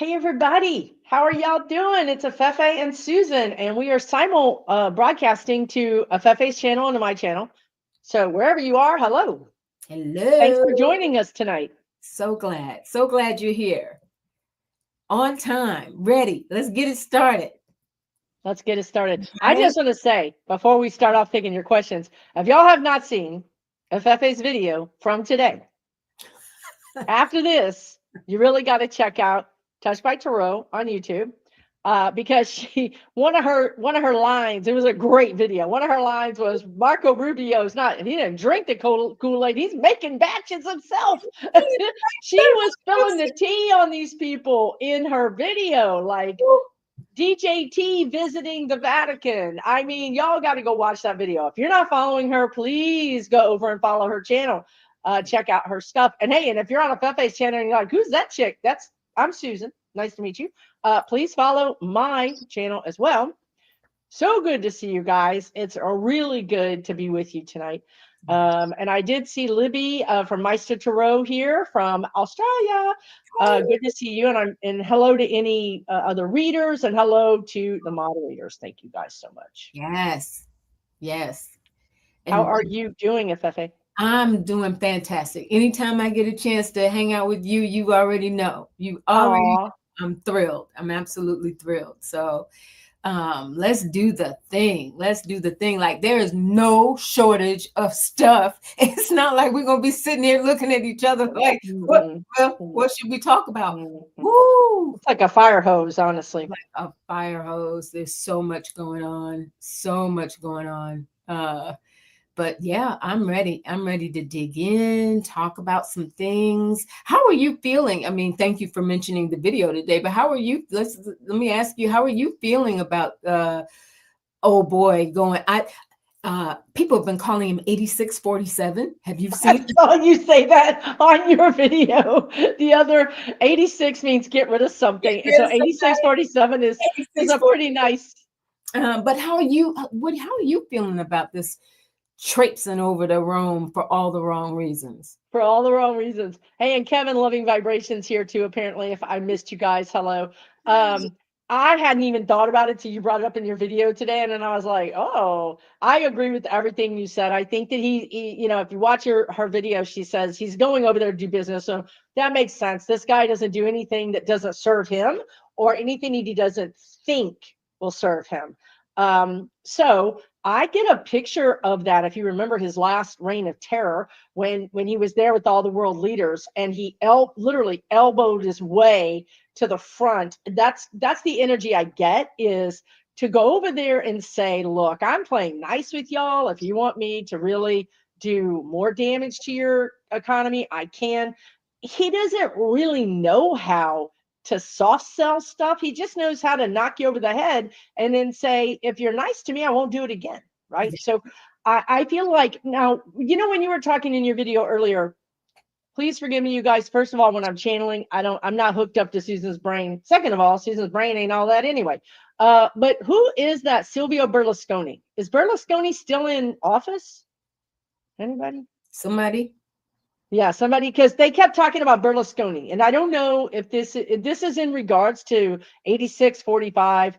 Hey everybody, how are y'all doing? It's Afefe and Susan, and we are simul broadcasting to Afefe's channel and to my channel. So wherever you are, hello. Thanks Hello. for joining us tonight. So glad you're here. On time, ready. Let's get it started. Let's get it started. I Right? just want to say, before we start off taking your questions, if y'all have not seen Afefe's video from today, after this, you really got to check out Touched by Tarot on YouTube. Because she one of her lines, it was a great video. One of her lines was Marco Rubio's not, he didn't drink the Kool-Aid, he's making batches himself. She was spilling the tea on these people in her video, like DJT visiting the Vatican. I mean, y'all got to go watch that video. If you're not following her, please go over and follow her channel. Check out her stuff. And hey, and if you're on a Fefe's channel and you're like, who's that chick? I'm Susan. Nice to meet you. Please follow my channel as well. So good to see you guys. It's really good to be with you tonight. And I did see Libby from Meister Tarot here from Australia. Good to see you. And hello to any other readers, and hello to the moderators. Thank you guys so much. Yes. Yes. How And are you doing, Afefe? I'm doing fantastic. Anytime I get a chance to hang out with you, you already know. Aw. I'm thrilled. I'm absolutely thrilled. So let's do the thing. Like there is no shortage of stuff. It's not like we're gonna be sitting here looking at each other like what should we talk about? Woo! It's like a fire hose, honestly. Like a fire hose. There's so much going on. So much going on. But yeah, I'm ready. I'm ready to dig in, talk about some things. How are you feeling? I mean, thank you for mentioning the video today, but how are you? Let me ask you, how are you feeling about oh boy, going people have been calling him 8647. Have you seen? I saw you say that on your video. The other 86 means get rid of something. And so 8647 is a pretty nice. But how are you? How are you feeling about this traipsing over to Rome for all the wrong reasons? For all the wrong reasons. Hey, and Kevin, Loving Vibrations here too. Apparently, if I missed you guys, hello. I hadn't even thought about it till you brought it up in your video today, and then I was like, oh, I agree with everything you said. I think that he if you watch her video, she says he's going over there to do business, so that makes sense. This guy doesn't do anything that doesn't serve him, or anything he doesn't think will serve him. So I get a picture of that. If you remember his last reign of terror, when he was there with all the world leaders, and he literally elbowed his way to the front. That's the energy I get, is to go over there and say, look, I'm playing nice with y'all. If you want me to really do more damage to your economy, I can. He doesn't really know how to soft sell stuff. He just knows how to knock you over the head and then say, if you're nice to me, I won't do it again. Right. So I feel like now, when you were talking in your video earlier, please forgive me, you guys. First of all, when I'm channeling, I'm not hooked up to Susan's brain. Second of all, Susan's brain ain't all that anyway. But who is that Silvio Berlusconi? Is Berlusconi still in office? Anybody? Somebody? Yeah, somebody, because they kept talking about Berlusconi, and I don't know if this is in regards to 8645.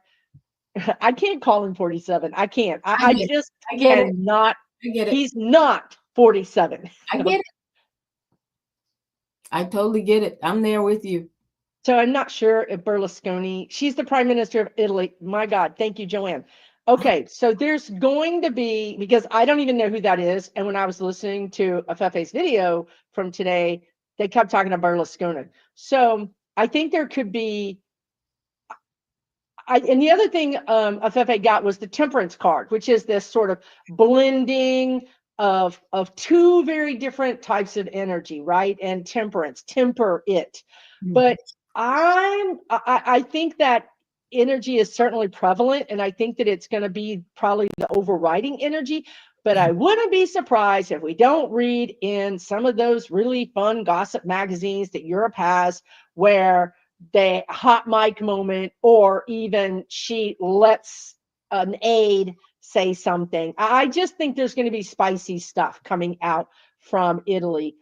I can't call him 47. I can't. I just cannot. I get it. He's not 47. I get it. I totally get it. I'm there with you. So I'm not sure if Berlusconi, she's the prime minister of Italy. My God, thank you, Joanne. Okay, so there's going to be, because I don't even know who that is. And when I was listening to Afefe's video from today, they kept talking about Berlusconi. So I think there could be, and the other thing Afefe got was the temperance card, which is this sort of blending of two very different types of energy, right? And temperance, temper it. But I think that energy is certainly prevalent, and I think that it's going to be probably the overriding energy. But I wouldn't be surprised if we don't read in some of those really fun gossip magazines that Europe has, where the hot mic moment, or even she lets an aide say something. I just think there's going to be spicy stuff coming out from Italy.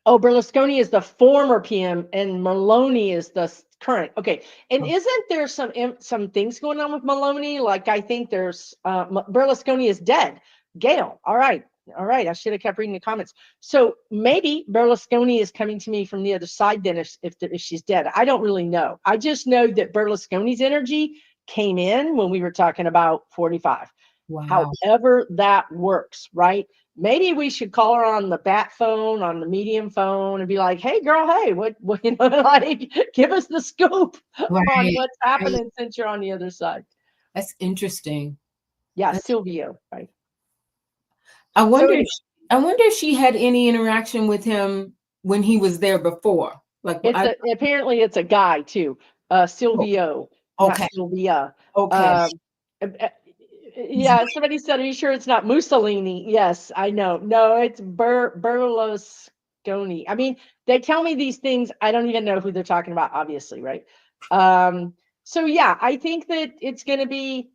Oh, Berlusconi is the former PM and Maloney is the current. Okay. And Oh, isn't there some things going on with Maloney? Like I think there's Berlusconi is dead. Gail. All right. All right. I should have kept reading the comments. So maybe Berlusconi is coming to me from the other side then if she's dead. I don't really know. I just know that Berlusconi's energy came in when we were talking about 45. wow. However that works, right? Maybe we should call her on the bat phone, on the medium phone, and be like, "Hey, girl, hey, what, you know, like, give us the scoop on Right. what's Right. happening since you're on the other side." That's interesting. Yeah, That's, Silvio, right? I So wonder if I wonder if she had any interaction with him when he was there before. Like, it's I, apparently it's a guy too, oh, Silvio, not okay, Sylvia. okay. Um, uh, uh, yeah, somebody said, "Are you sure it's not Mussolini?" Yes, I know. No, it's Berlusconi. I mean, they tell me these things. I don't even know who they're talking about, obviously, right? So yeah, I think that it's going to be.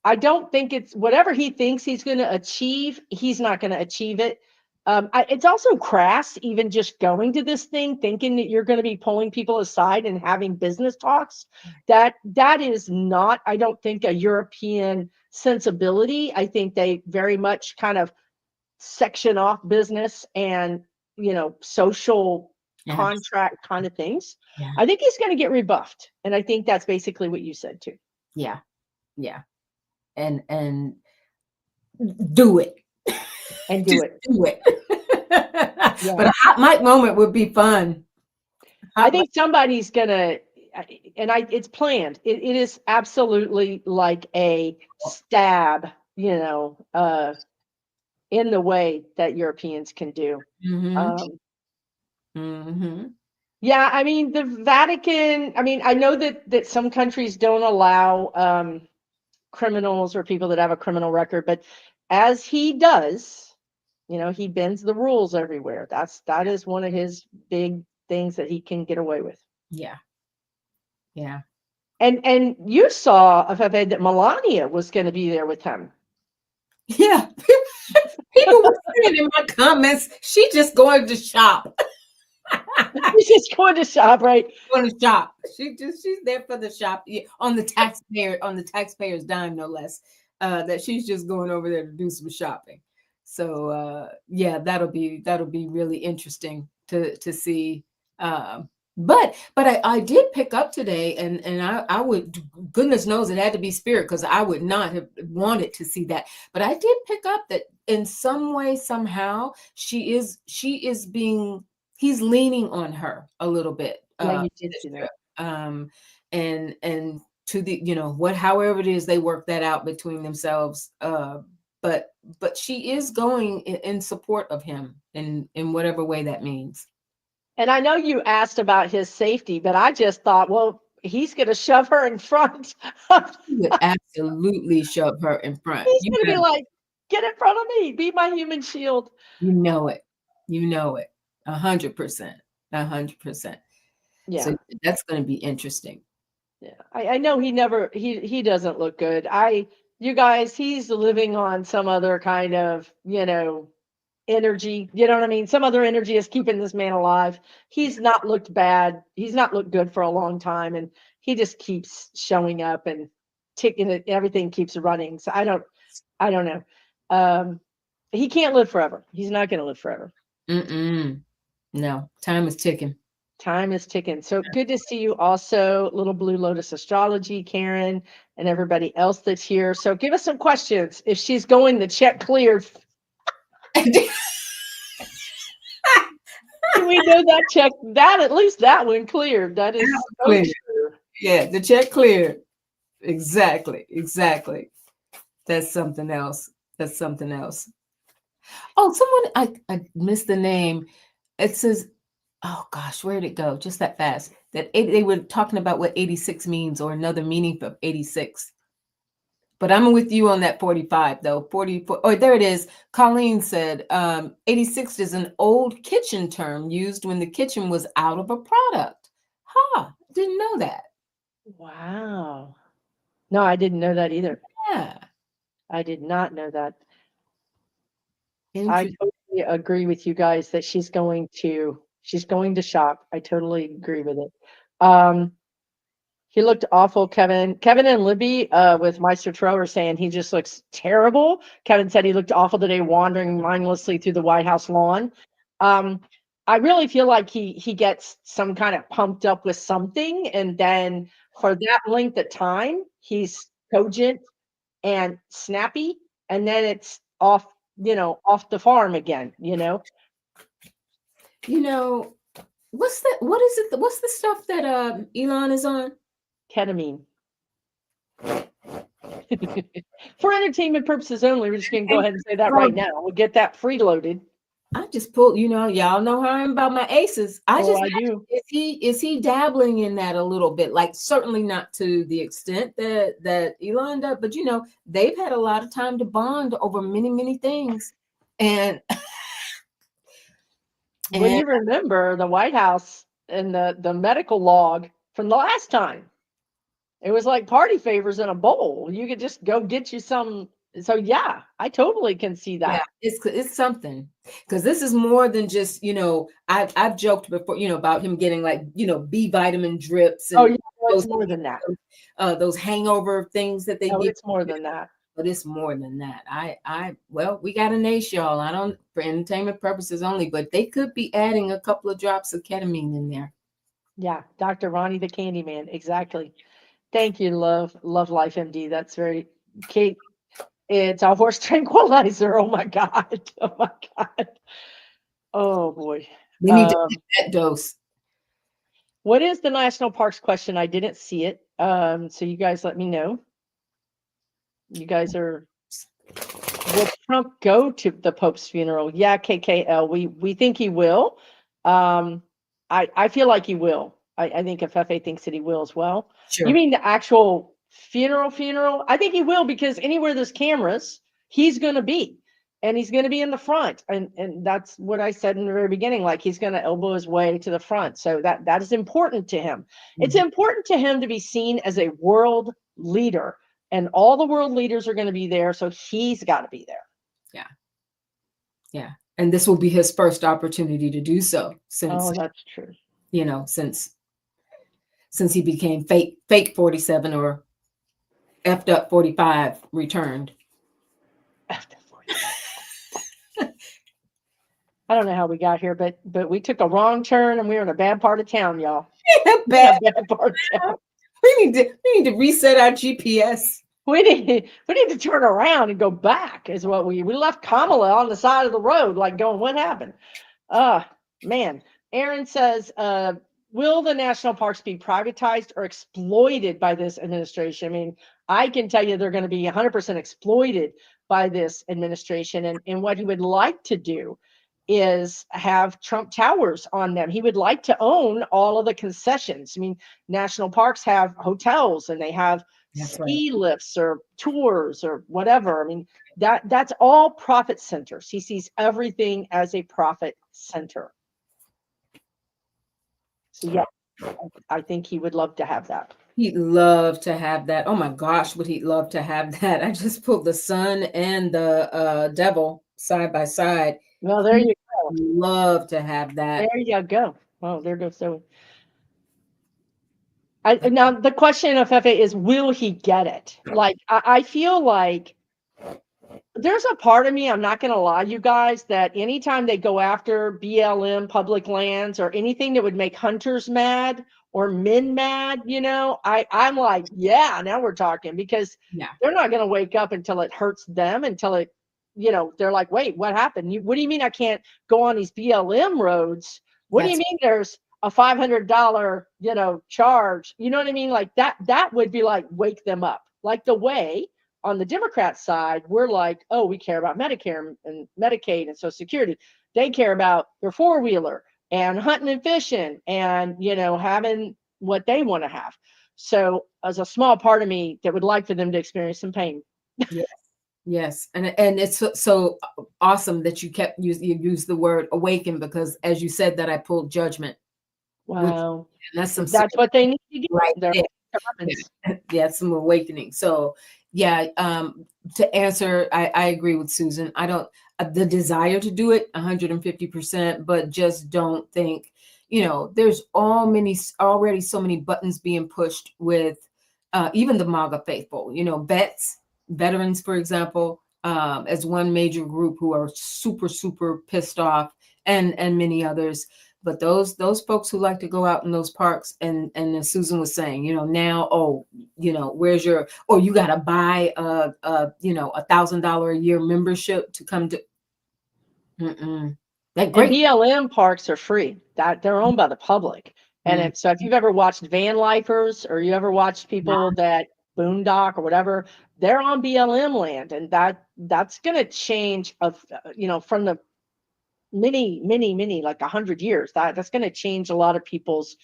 I don't think it's whatever he thinks he's going to achieve, he's not going to achieve it. It's also crass, even just going to this thing, thinking that you're going to be pulling people aside and having business talks. That is not, I don't think, a European sensibility. I think they very much kind of section off business and social Yeah, contract kind of things. yeah, I think he's going to get rebuffed, and I think that's basically what you said too. yeah, yeah. And do it. And do Just it. do it. But Yeah. a hot mic moment would be fun. I Hot mic. think somebody's gonna, and it's planned. It is absolutely like a stab, in the way that Europeans can do. Mm-hmm. Um, Mm-hmm. yeah, I mean the Vatican. I mean, I know that some countries don't allow criminals or people that have a criminal record, but as he does, he bends the rules everywhere. That is one of his big things that he can get away with. Yeah, yeah. And you saw, Afefe, that Melania was going to be there with him. Yeah. People were saying in my comments, she just going to shop. She's just going to shop, right? Going to shop. She's there for the shop, yeah, on the taxpayer's dime, no less. That she's just going over there to do some shopping. So yeah, that'll be really interesting to see. But I did pick up today, and I would, goodness knows it had to be spirit, because I would not have wanted to see that. But I did pick up that in some way, somehow, she is being, he's leaning on her a little bit, Yeah, you did this see that. trip. And to the, what, however it is they work that out between themselves. But she is going in support of him in whatever way that means. And I know you asked about his safety, but I just thought, well, he's going to shove her in front. He would absolutely shove her in front. He's going to be like, get in front of me, be my human shield. You know it. You know it. 100%. 100%. So Yeah. that's going to be interesting. Yeah. I know he doesn't look good. You guys, he's living on some other kind of, energy. You know what I mean? Some other energy is keeping this man alive. He's not looked bad. He's not looked good for a long time. And he just keeps showing up and ticking it. Everything keeps running. So I don't know. He can't live forever. He's not going to live forever. Mm-mm. No, time is ticking. Time is ticking. So good to see you also, Little Blue Lotus Astrology, Karen, and everybody else that's here. So give us some questions. If she's going, the check cleared. We know that check, that at least that one cleared. That is so Clear. true. Yeah, the check cleared. Exactly. Exactly. That's something else. That's something else. Oh, someone, I missed the name. It says, oh gosh, where did it go? Just that fast. They were talking about what 86 means, or another meaning of 86. But I'm with you on that 45 though. 44. Oh, there it is. Colleen said 86 is an old kitchen term used when the kitchen was out of a product. Huh. Didn't know that. Wow. No, I didn't know that either. Yeah. I did not know that. I Interesting. totally agree with you guys that she's going to. She's going to shop. I totally agree with it. Um, he looked awful, Kevin. Kevin and Libby with Meister Tro are saying he just looks terrible. Kevin said he looked awful today, wandering mindlessly through the White House lawn. Um, I really feel like he gets some kind of pumped up with something, and then for that length of time, he's cogent and snappy, and then it's off, off the farm again, You know, what's that? What is it? What's the stuff that Elon is on? ketamine. For entertainment purposes only, we're just going to go ahead and say that right now. We'll get that freeloaded. I just pulled, y'all know how I'm about my aces. I do. Is he dabbling in that a little bit? Like, certainly not to the extent that Elon does, but they've had a lot of time to bond over many, many things. And Well, you remember the White House and the medical log from the last time. It was like party favors in a bowl. You could just go get you some. So yeah, I totally can see that. Yeah, it's something, because this is more than just, I've joked before, about him getting like, B vitamin drips and yeah, it's more than that. Those hangover things that they give. It's more than that. But it's more than that. Well, we got an ace, y'all. I don't, for entertainment purposes only, but they could be adding a couple of drops of ketamine in there. Yeah, Dr. Ronnie the Candyman, exactly. Thank you, Love Life MD. That's very Kate. It's a horse tranquilizer. Oh my God. Oh my God. Oh boy. We need to get that dose. What is the national parks question? I didn't see it. So you guys let me know. You guys are. Will Trump go to the Pope's funeral? Yeah, KKL. We think he will. I feel like he will. I think Afefe thinks that he will as well. Sure. You mean the actual funeral? I think he will, because anywhere there's cameras, he's going to be. And he's going to be in the front. And that's what I said in the very beginning. Like, he's going to elbow his way to the front. So that is important to him. Mm-hmm. It's important to him to be seen as a world leader. And all the world leaders are going to be there. So he's got to be there. Yeah. Yeah. And this will be his first opportunity to do so since, that's true. Since he became fake 47 or effed up 45 returned. Effed up 45. I don't know how we got here, but we took a wrong turn and we were in a bad part of town, y'all. Bad part of town. We need to reset our GPS. We need to turn around and go back, is what we left Kamala on the side of the road, like going, what happened? Man. Aaron says, will the national parks be privatized or exploited by this administration? I mean, I can tell you they're going to be 100% exploited by this administration. And what he would like to do is have Trump Towers on them. He would like to own all of the concessions. I mean, national parks have hotels and they have ski lifts or tours or whatever. I mean, that's all profit centers. He sees everything as a profit center. So yeah, I think he would love to have that. He'd love to have that. Oh my gosh, would he love to have that? I just pulled the sun and the devil side by side. Well, there you go. Love to have that. There you go. Oh, there goes so. Now the question of Fefe is, will he get it? Like, I feel like there's a part of me, I'm not going to lie, you guys, that anytime they go after BLM public lands or anything that would make hunters mad or men mad, I'm like, yeah, now we're talking, because they're not going to wake up until it hurts them, until it, they're like, wait, what happened? What do you mean I can't go on these BLM roads? What do you mean there's a $500, charge? You know what I mean? Like that would be like, wake them up. Like the way on the Democrat side, we're like, oh, we care about Medicare and Medicaid and Social Security. They care about their four-wheeler and hunting and fishing and, having what they want to have. So as a small part of me that would like for them to experience some pain. Yes. And it's so awesome that you use the word awaken, because as you said that, I pulled judgment. Wow. That's what they need to get right there. Yeah, some awakening. So yeah, to answer, I agree with Susan. I don't, the desire to do it 150%, but just don't think there's already so many buttons being pushed with even the MAGA faithful, veterans, for example, as one major group who are super, super pissed off, and many others. But those folks who like to go out in those parks, and as Susan was saying, now, where's your, or you got to buy $1,000 a year membership to come to. That And great. BLM parks are free. That they're owned by the public. And if you've ever watched van lifers, or you ever watched people that boondock or whatever, they're on BLM land, and that's going to change from the many like 100 years. That's going to change a lot of people's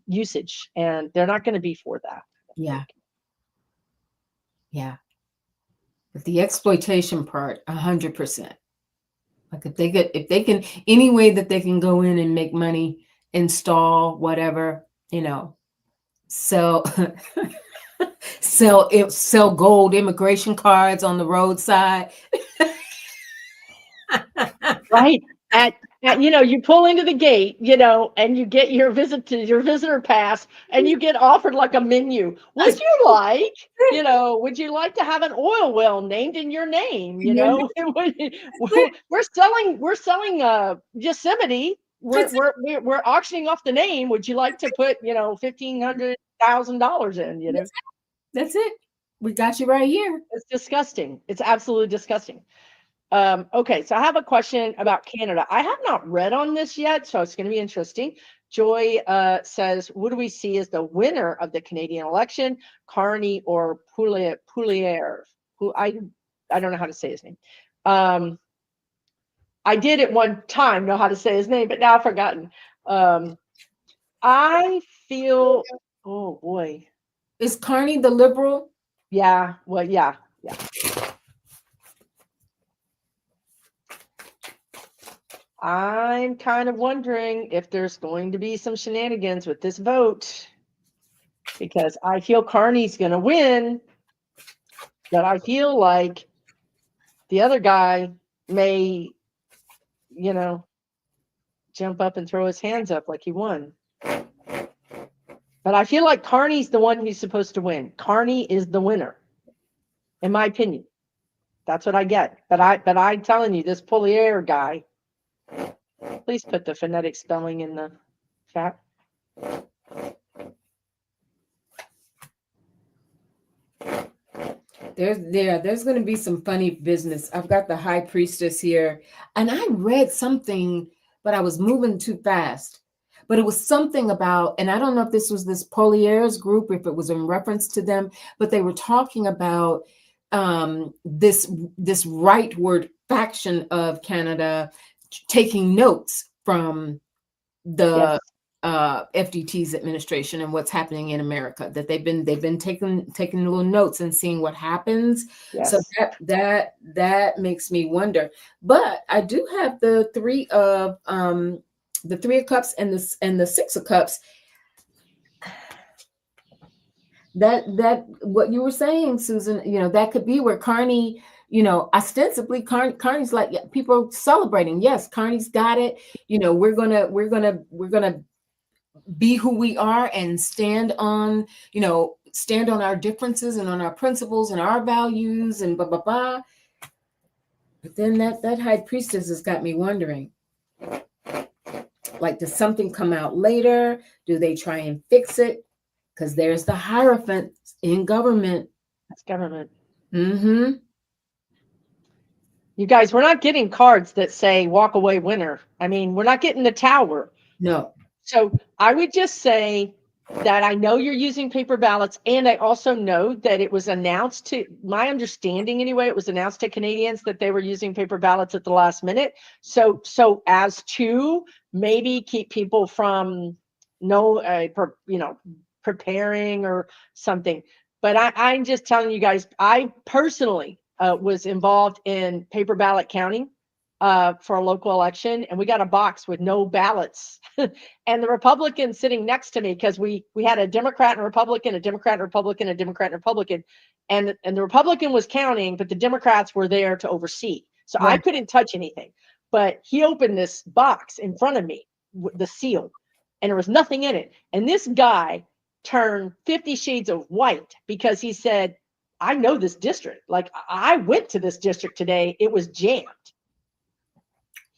usage, and they're not going to be for that. Yeah. But the exploitation part, 100%. Like if they can, any way that they can go in and make money, install whatever, sell sell gold immigration cards on the roadside. Right. At you pull into the gate, and you get your visitor pass, and you get offered like a menu. Would you like to have an oil well named in your name? We're selling Yosemite. We're auctioning off the name. Would you like to put $1,500,000 in? That's it. We got you right here. It's disgusting. It's absolutely disgusting. Okay, so I have a question about Canada. I have not read on this yet, so it's going to be interesting. Joy says, "What do we see as the winner of the Canadian election, Carney or Poilievre?" Who I don't know how to say his name. I did at one time know how to say his name, but now I've forgotten. I feel, oh boy, is Carney the Liberal? Yeah. Well, yeah. I'm kind of wondering if there's going to be some shenanigans with this vote, because I feel Carney's going to win, but I feel like the other guy may, jump up and throw his hands up like he won. But I feel like Carney's the one who's supposed to win. Carney is the winner, in my opinion. That's what I get. But I'm telling you, this Poilievre guy, please put the phonetic spelling in the chat. There's going to be some funny business. I've got the high priestess here, and I read something, but I was moving too fast. But it was something about, and I don't know if this was this Poilievre's group, if it was in reference to them, but they were talking about this rightward faction of Canada taking notes from the FDT's administration and what's happening in America. That they've been taking little notes and seeing what happens. Yes. So that makes me wonder. But I do have the Three of Cups and the Six of Cups. That what you were saying, Susan, that could be where Carney, ostensibly Carney's like, yeah, people are celebrating. Yes, Carney's got it. We're gonna be who we are and stand on our differences and on our principles and our values and blah blah blah. But then that high priestess has got me wondering. Like, does something come out later? Do they try and fix it? Because there's the Hierophant in government. That's government. Mm-hmm. You guys, we're not getting cards that say walk away winner. I mean, we're not getting the tower. No. So I would just say that I know you're using paper ballots, and I also know that it was announced, to my understanding anyway, it was announced to Canadians that they were using paper ballots at the last minute. So as to maybe keep people from preparing or something. But I'm just telling you guys, I personally was involved in paper ballot counting for a local election, and we got a box with no ballots. And the Republican sitting next to me, because we had a Democrat and a Republican, a Democrat and a Republican, a Democrat and a Republican, and the Republican was counting, but the Democrats were there to oversee. So right. I couldn't touch anything. But he opened this box in front of me, the seal, and there was nothing in it. And this guy turned 50 shades of white because he said, I know this district. Like, I went to this district today. It was jammed.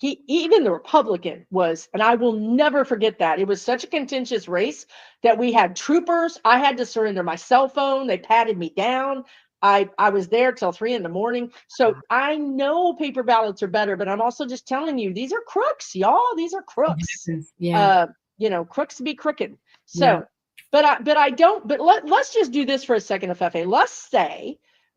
Even the Republican was, and I will never forget that. It was such a contentious race that we had troopers. I had to surrender my cell phone. They patted me down. I was there till 3 a.m. So I know paper ballots are better, but I'm also just telling you, these are crooks, y'all. These are crooks. Yeah. Crooks be crooked. Yeah. So, let's just do this for a second, Afefe.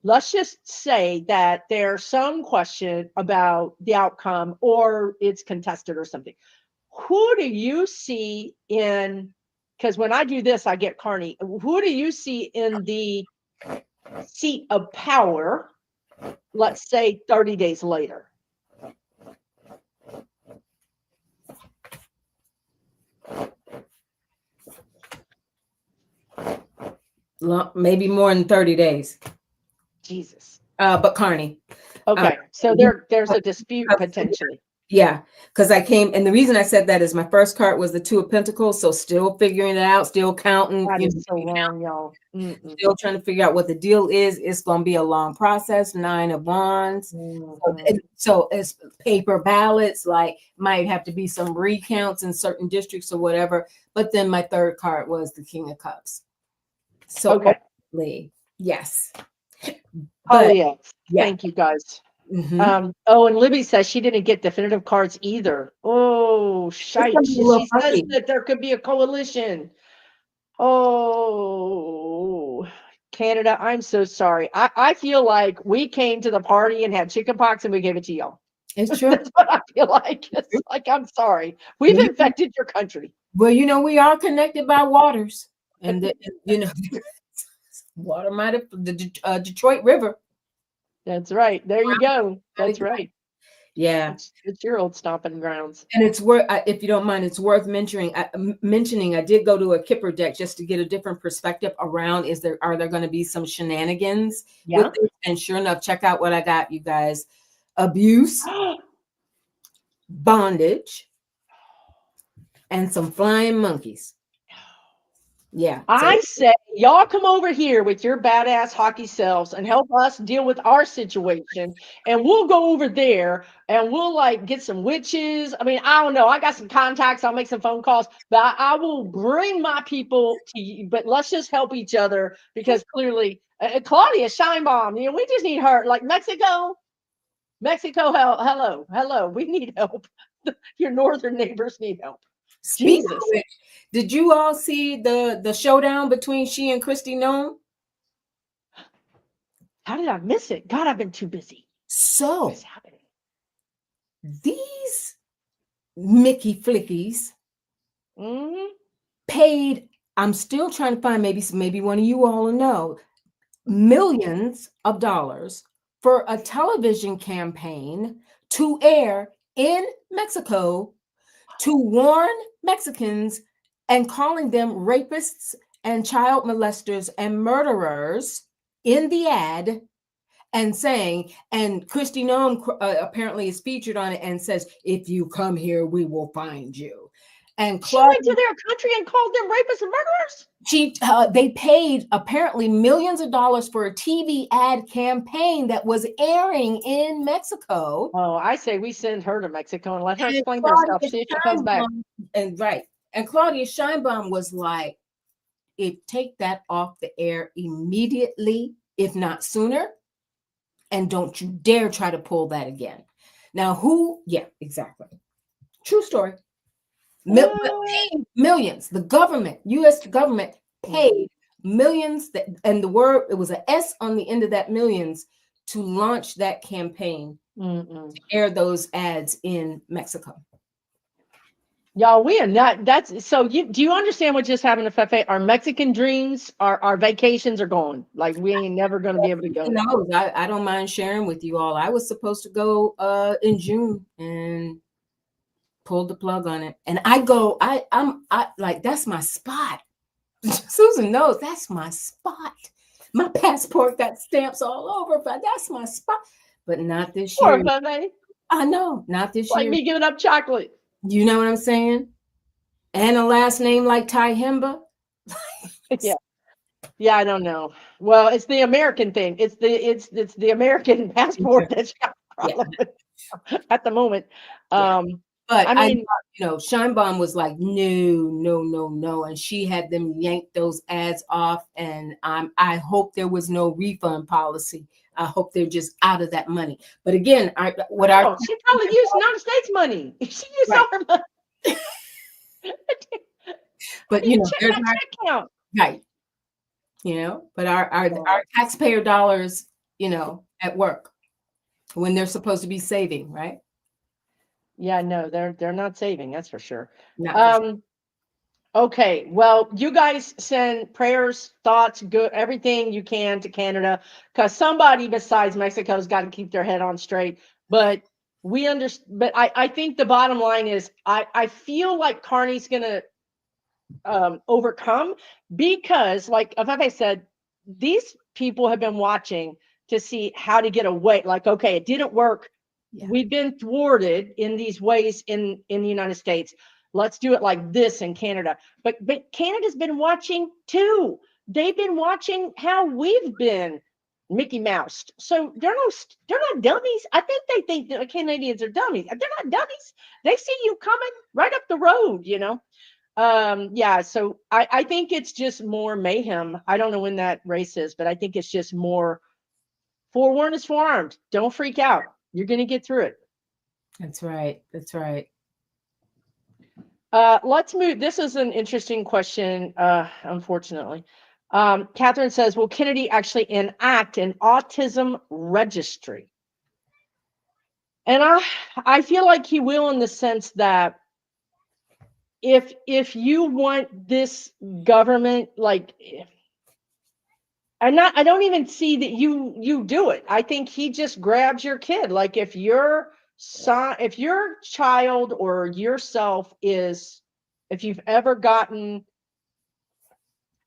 Let's just say that there's some question about the outcome or it's contested or something. Who do you see in, because when I do this, I get carny. Who do you see in the seat of power, let's say 30 days later? Maybe more than 30 days. Jesus. But Carney. Okay, so there's a dispute potentially. Yeah, because I came, and the reason I said that is my first card was the Two of Pentacles, so still figuring it out, still counting. That is so long, y'all. Still trying to figure out what the deal is. It's going to be a long process. 9 of Wands. So it's paper ballots, like might have to be some recounts in certain districts or whatever. But then my third card was the King of Cups. So okay. Yes. Oh, yes. Yeah. Thank you, guys. And Libby says she didn't get definitive cards either. Oh, shite. She says that there could be a coalition. Oh, Canada, I'm so sorry. I feel like we came to the party and had chickenpox and we gave it to y'all. It's true. That's what I feel like. It's like, I'm sorry. We've infected your country. Well, we are connected by waters. And, water might have the Detroit River. That's right. There you go. That's right. Yeah, it's your old stomping grounds. And it's worth, if you don't mind, it's worth mentioning. I did go to a Kipper deck just to get a different perspective around. Are there going to be some shenanigans? Yeah. With this? And sure enough, check out what I got, you guys: abuse, bondage, and some flying monkeys. Yeah. I say, y'all come over here with your badass hockey selves and help us deal with our situation. And we'll go over there and we'll like get some witches. I mean, I don't know. I got some contacts. I'll make some phone calls, but I will bring my people to you. But let's just help each other because clearly, Claudia Scheinbaum, we just need her. Like Mexico, hello. We need help. Your northern neighbors need help. Speaking of which, did you all see the showdown between she and Kristi Noem? How did I miss it? God, I've been too busy. So what's happening? These Mickey Flickies paid, I'm still trying to find, maybe one of you all will know, millions of dollars for a television campaign to air in Mexico to warn Mexicans and calling them rapists and child molesters and murderers in the ad, and saying, and Kristi Noem apparently is featured on it and says, if you come here, we will find you. And she went to their country and called them rapists and murderers? They paid apparently millions of dollars for a TV ad campaign that was airing in Mexico. Oh, I say we send her to Mexico and let her explain herself. See if she comes back. And Claudia Scheinbaum was like, take that off the air immediately, if not sooner. And don't you dare try to pull that again. Now, exactly. True story. Millions. The government, U.S. government paid millions, and it was an S on the end of that millions, to launch that campaign to air those ads in Mexico. Y'all, we are not. That's so. Do you understand what just happened to Fefe? Our Mexican dreams, our vacations are gone. Like we ain't never going to be able to go. No, I don't mind sharing with you all. I was supposed to go in June and pulled the plug on it. And I'm like, that's my spot. Susan knows that's my spot. My passport got stamps all over, but that's my spot. But not this year. Fefe. I know, not this year. Like me giving up chocolate. You know what I'm saying? and a last name like Tyehimba. Yeah. Yeah, I don't know. Well, it's the American thing. It's the American passport that's got a Yeah. problem with at the moment. Yeah. Um, But I I mean, thought, Scheinbaum was like, no, no, no, no. And she had them yank those ads off. And I hope there was no refund policy. I hope they're just out of that money. But again, what our oh, she probably used United States money. She used right, our money. I but mean, check there's that our check count. right, but our Wow. taxpayer dollars, at work when they're supposed to be saving, right? Yeah, no, they're not saving, that's for sure. Not for sure. Um, okay, well, you guys send prayers, thoughts, good everything you can to Canada because somebody besides Mexico's got to keep their head on straight. But we understand. But I think the bottom line is I feel like Carney's gonna overcome because, like I said, these people have been watching to see how to get away. Like, okay, it didn't work. Yeah. We've been thwarted in these ways in the United States. Let's do it like this in Canada. But Canada's been watching too. They've been watching how we've been Mickey Mouse. So they're not dummies. I think they think that Canadians are dummies. They're not dummies. They see you coming right up the road. Yeah, so I think it's just more mayhem. I don't know when that race is, but I think it's just more forewarned is forearmed. Don't freak out. You're going to get through it. That's right. That's right. Let's move. This is an interesting question, unfortunately. Catherine says, will Kennedy actually enact an autism registry? And I feel like he will, in the sense that if you want this government, like, I don't even see that you do it. I think he just grabs your kid. Like, if your son, if your child or yourself is, if you've ever gotten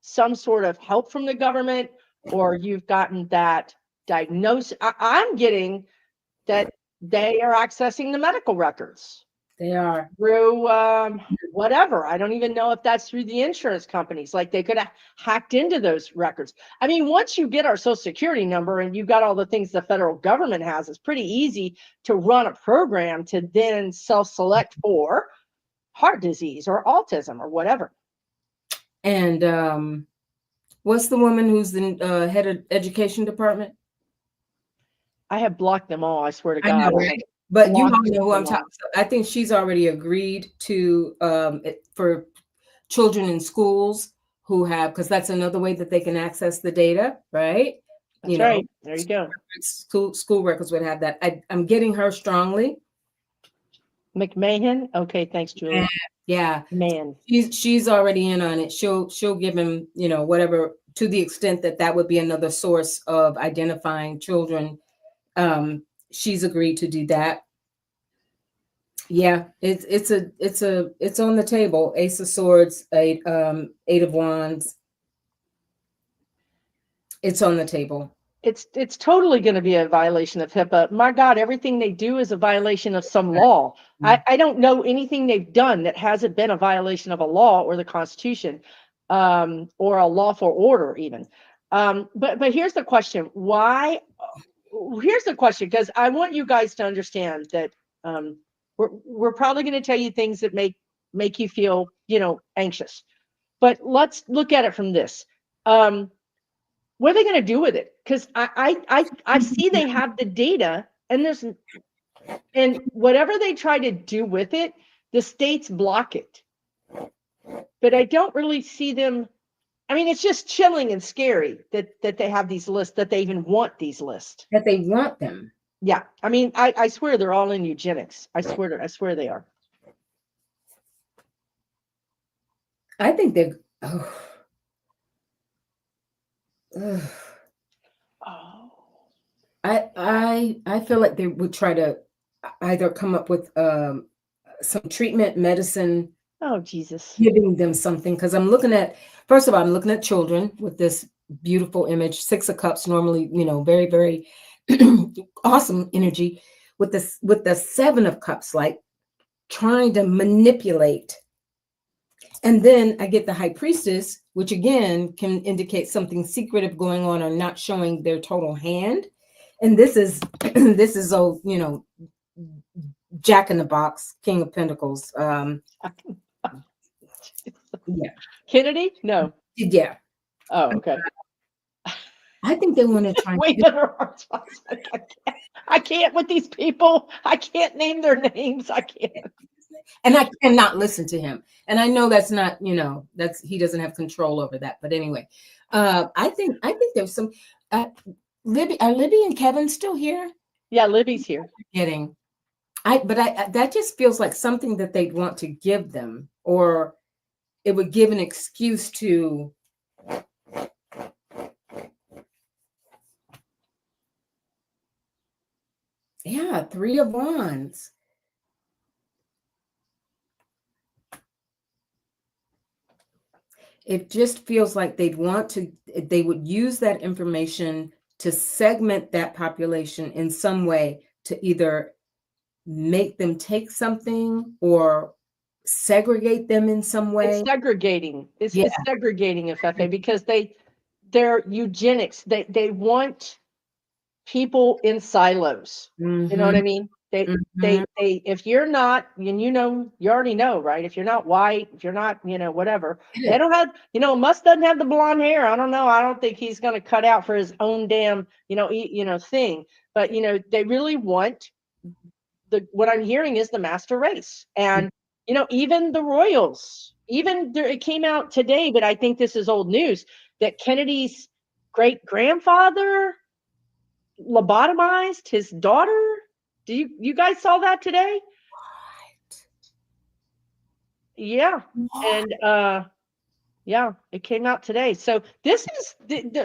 some sort of help from the government, or you've gotten that diagnosis, I'm getting that they are accessing the medical records They are. through whatever. I don't even know if that's through the insurance companies. Like, they could have hacked into those records. I mean, once you get our social security number and you've got all the things the federal government has, it's pretty easy to run a program to then self-select for heart disease or autism or whatever. And what's the woman who's the head of education department? I have blocked them all. I swear to I know, God. right? But you all Blocked know who I'm them all. talking. So I think she's already agreed to for children in schools who have, because that's another way that they can access the data, right? That's right. There you go. School records would have that. I'm getting her strongly. McMahon. Okay, thanks, Julie. Yeah, Man. she's already in on it. She'll give him, whatever, to the extent that that would be another source of identifying children. She's agreed to do that. Yeah, it's on the table. Ace of Swords, Eight of Wands. It's on the table. It's totally going to be a violation of HIPAA. My God, everything they do is a violation of some law. I don't know anything they've done that hasn't been a violation of a law or the Constitution, or a lawful order even. But here's the question: why? Here's the question, because I want you guys to understand that we're probably going to tell you things that make you feel anxious. But let's look at it from this. What are they going to do with it? Because I see they have the data, and whatever they try to do with it, the states block it. But I don't really see them. I mean, it's just chilling and scary that they have these lists, that they even want these lists. That they want them. Yeah, I mean, I swear they're all in eugenics. I swear they are. I think they're. Oh. Ugh. Oh. I feel like they would try to either come up with some treatment, medicine. Oh, Jesus. Giving them something, because first of all, I'm looking at children with this beautiful image, Six of Cups, normally, very, very awesome energy, with the Seven of Cups, like trying to manipulate And then I get the high priestess, which again can indicate something secretive going on or not showing their total hand. And this is this is, oh, Jack in the Box, King of Pentacles. Yeah, Kennedy? No. yeah. Oh, okay. I think they want to try. Way better hearts. I can't with these people. I can't name their names. I can't. And I cannot listen to him. And I know that's not, that's he doesn't have control over that. But anyway, I think there's some. Uh, Libby, are Libby and Kevin still here? Yeah, Libby's here. Getting, but that just feels like something that they'd want to give them, or it would give an excuse to. Yeah, 3 of Wands. It just feels like they would use that information to segment that population in some way to either make them take something or segregate them in some way. It's segregating. Yeah. It's segregating, Afefe, because they're eugenics. They want people in silos. You know what I mean? They if you're not, and you already know, right? If you're not white, if you're not, whatever, they don't have, Musk doesn't have the blonde hair. I don't know. I don't think he's going to cut out for his own damn, thing. But they really want what I'm hearing is the master race. And even the royals, even there, it came out today, but I think this is old news, that Kennedy's great grandfather lobotomized his daughter. Do you guys saw that today? Yeah. And yeah, it came out today. So this is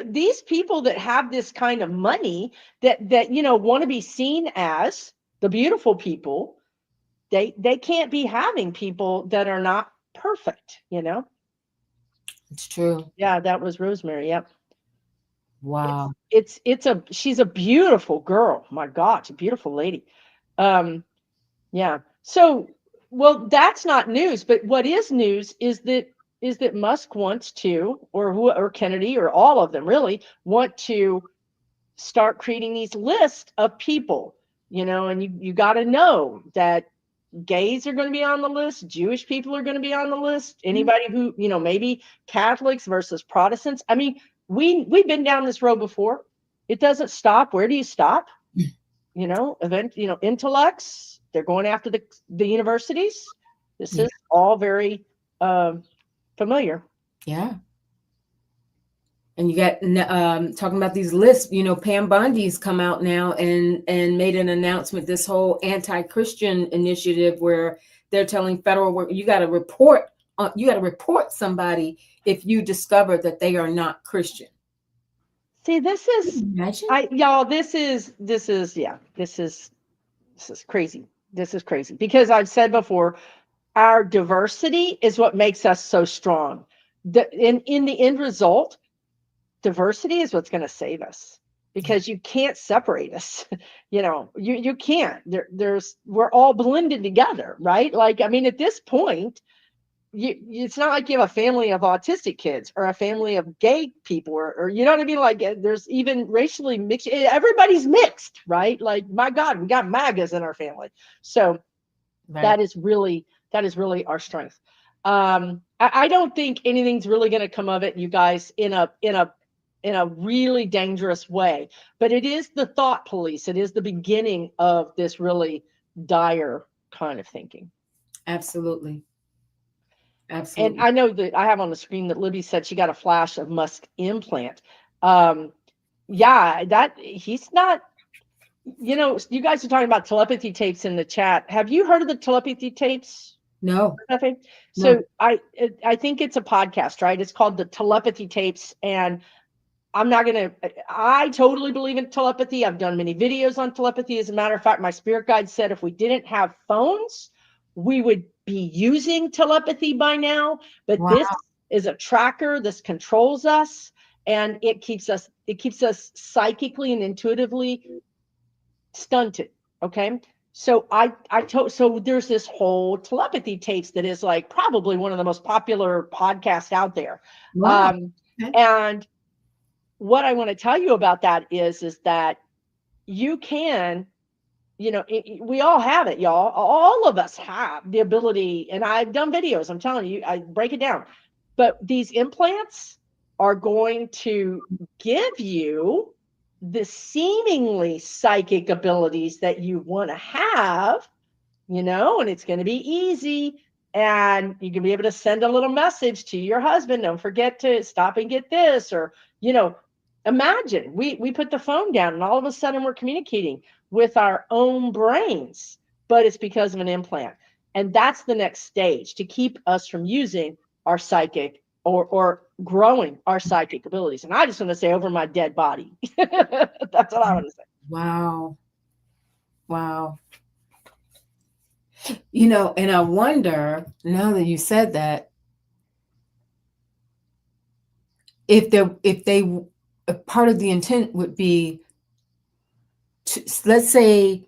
these people that have this kind of money that want to be seen as the beautiful people. They can't be having people that are not perfect. It's true. Yeah, that was Rosemary. Yep. Wow. She's a beautiful girl. My God, she's a beautiful lady. Yeah. So, well, that's not news, but what is news is that Musk wants to, or Kennedy, or all of them really want to start creating these lists of people, and you got to know that gays are going to be on the list, Jewish people are going to be on the list, anybody who, maybe Catholics versus Protestants. I mean, we've been down this road before. It doesn't stop. Where do you stop? Intellects, they're going after the universities. This is all very familiar. Yeah. And you got talking about these lists, Pam Bondi's come out now and made an announcement, this whole anti-Christian initiative where they're telling federal work, you got to report somebody if you discover that they are not Christian. See, this is y'all, this is crazy. This is crazy because I've said before, our diversity is what makes us so strong. In the end result, diversity is what's going to save us, because you can't separate us. You can't. We're all blended together, right? Like, I mean, at this point, it's not like you have a family of autistic kids or a family of gay people, or you know what I mean? Like, there's even racially mixed. Everybody's mixed, right? Like, my God, we got MAGAs in our family. So that is really our strength. I don't think anything's really going to come of it, you guys, in a really dangerous way. But it is the thought police. It is the beginning of this really dire kind of thinking. Absolutely. And I know that I have on the screen that Libby said she got a flash of Musk implant. Yeah, that he's not, you guys are talking about telepathy tapes in the chat. Have you heard of the telepathy tapes? No. Okay. So I think it's a podcast, right? It's called the telepathy tapes. And I totally believe in telepathy. I've done many videos on telepathy. As a matter of fact, my spirit guide said if we didn't have phones, we would be using telepathy by now. But this is a tracker. This controls us, and it keeps us psychically and intuitively stunted. Okay. So so there's this whole telepathy tapes that is like probably one of the most popular podcasts out there. Wow. Um, Okay. and what I want to tell you about that is that you can, we all have it, y'all. All of us have the ability, and I've done videos. I'm telling you, I break it down. But these implants are going to give you the seemingly psychic abilities that you want to have, and it's going to be easy. And you can be able to send a little message to your husband. Don't forget to stop and get this, or, you know, imagine we put the phone down and all of a sudden we're communicating with our own brains, but it's because of an implant. And that's the next stage to keep us from using our psychic or growing our psychic abilities. And I just want to say over my dead body. That's what I want to say. Wow. Wow. And I wonder, now that you said that, if part of the intent would be to, let's say,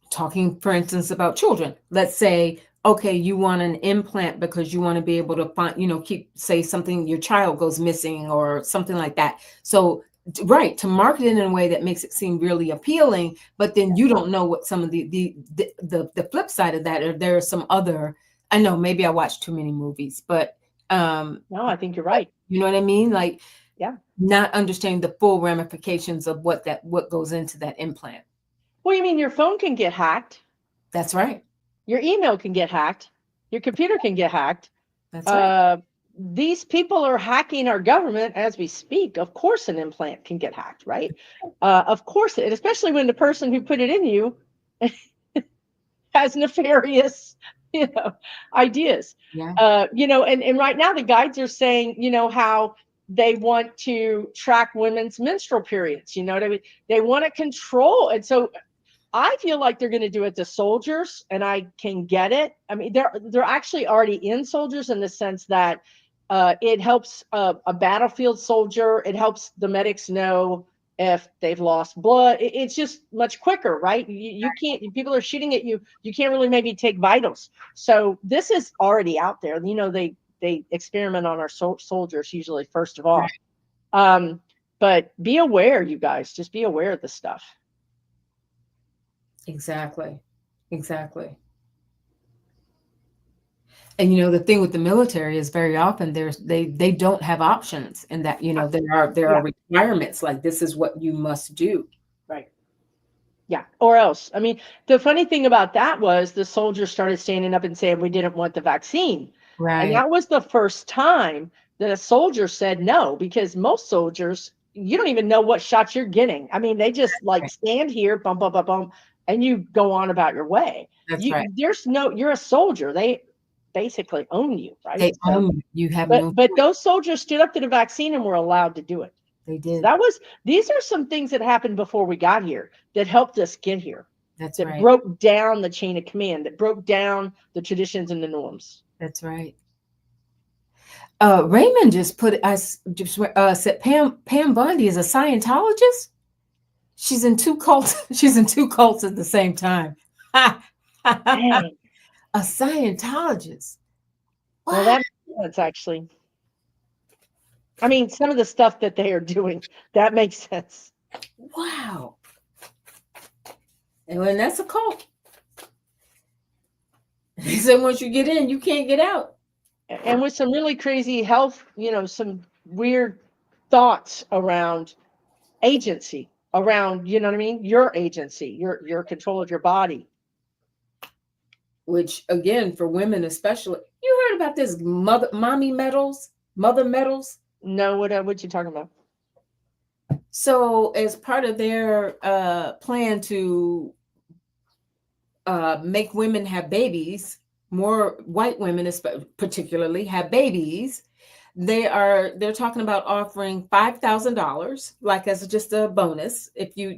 talking for instance about children, let's say, okay, you want an implant because you want to be able to find, keep, say something, your child goes missing or something like that. So right, to market it in a way that makes it seem really appealing, but then you don't know what some of the flip side of that, or there are some other, I know maybe I watched too many movies, but No, I think you're right. you know what I mean? Like, Yeah. not understanding the full ramifications of what goes into that implant. Well, you mean your phone can get hacked, That's right. your email can get hacked, your computer can get hacked. That's right. These people are hacking our government as we speak. Of course, an implant can get hacked, right? Of course, and especially when the person who put it in you has nefarious, ideas. Yeah. And right now the guides are saying, how they want to track women's menstrual periods. You know what I mean? They want to control, and so I feel like they're going to do it to soldiers, and I can get it. I mean, they're actually already in soldiers in the sense that it helps a battlefield soldier. It helps the medics know if they've lost blood. It's just much quicker, right? You can't. People are shooting at you. You can't really maybe take vitals. So this is already out there. They experiment on our soldiers usually first of all. But be aware, you guys. Just be aware of the stuff. Exactly. And the thing with the military is very often they don't have options, and that there are requirements, like this is what you must do. Right. Yeah. Or else. I mean, the funny thing about that was the soldiers started standing up and saying we didn't want the vaccine. And Right. that was the first time that a soldier said no, because most soldiers, you don't even know what shots you're getting. I mean, they just like stand here, bum, bum, bum, bum, and you go on about your way. That's right. You're a soldier. They basically own you, right? They So, own you. Have no but those soldiers stood up to the vaccine and were allowed to do it. They did. These are some things that happened before we got here that helped us get here. That's that right. broke down the chain of command, that broke down the traditions and the norms. That's right. Raymond just said Pam Bondi is a Scientologist. She's in two cults. She's in two cults at the same time. A Scientologist. Well, that's actually. I mean, some of the stuff that they are doing, that makes sense. Wow. And when that's a cult. They said once you get in, you can't get out. And with some really crazy health, some weird thoughts around agency, around, you know what I mean? Your agency, your control of your body. Which, again, for women especially, you heard about this mother medals? No, what you talking about? So as part of their plan to make women have babies, more white women particularly have babies, they're talking about offering $5,000, like as just a bonus. If you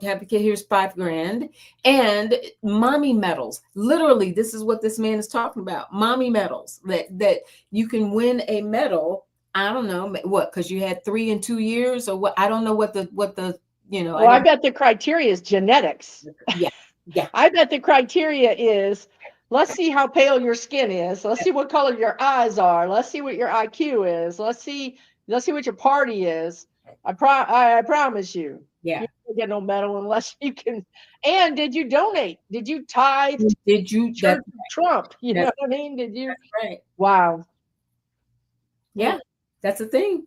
have a kid, here's $5,000, and mommy medals. Literally, this is what this man is talking about. Mommy medals, that you can win a medal. I don't know what, because you had 3 in 2 years, or what. I don't know what the Well, I bet the criteria is genetics. Yeah. Yeah. I bet the criteria is, let's see how pale your skin is. Let's see what color your eyes are. Let's see what your IQ is. Let's see what your party is. I promise you, Yeah. you don't get no medal unless you can. And did you donate? Did you tithe to Did you? the Church of Trump? You know That's what I mean? Did you? right. Wow. Mm. Yeah, that's a thing.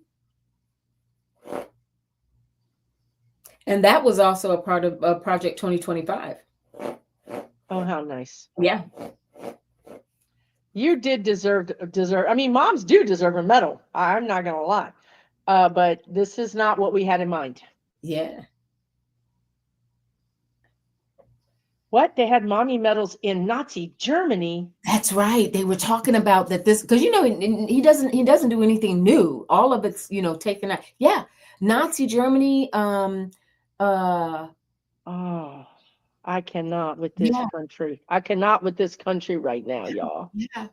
And that was also a part of Project 2025. Oh, how nice. Yeah. You did deserve. I mean, moms do deserve a medal. I'm not gonna lie. But this is not what we had in mind. Yeah. What? They had mommy medals in Nazi Germany? That's right. They were talking about that this because he doesn't do anything new. All of it's taken out. Yeah, Nazi Germany. Uh, Oh, I cannot with this yeah, country. I cannot with this country right now, y'all. yeah.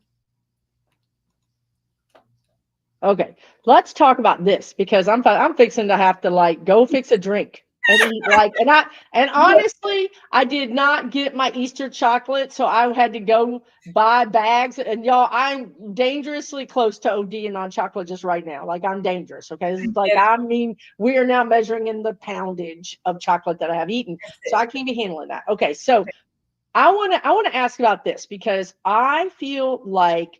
Okay, let's talk about this because I'm fixing to have to like go fix a drink and eat like and Yeah. honestly, I did not get my Easter chocolate, so I had to go buy bags. And y'all, I'm dangerously close to ODing on chocolate just right now. Like I'm dangerous. Okay, this is like Yes, I mean we are now measuring in the poundage of chocolate that I have eaten, that's so it. I can't be handling that. Okay, so I want to ask about this because I feel like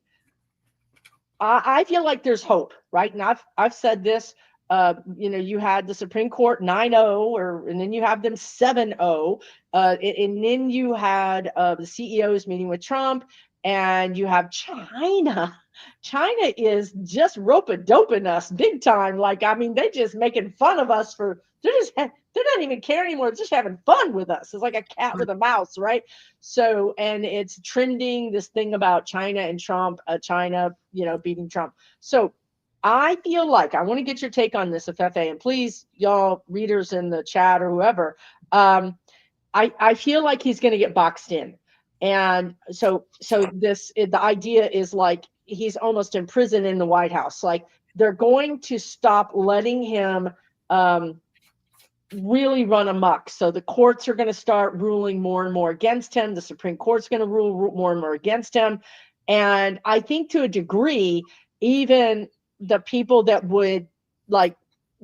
there's hope, right? And I've said this. You had the Supreme Court 9-0, and then you have them 7-0, and then you had the CEOs meeting with Trump, and you have China. China is just rope a doping us big time. Like, I mean, they just making fun of us for they're not even caring anymore. They're just having fun with us. It's like a cat with a mouse, right? So, and it's trending this thing about China and Trump, China, beating Trump. So I feel like I want to get your take on this, Afefe, and please, y'all readers in the chat or whoever. I feel like he's going to get boxed in. And so the idea is like he's almost in prison in the White House. Like they're going to stop letting him um, really run amok. So the courts are going to start ruling more and more against him. The Supreme Court's going to rule more and more against him. And I think to a degree, even the people that would like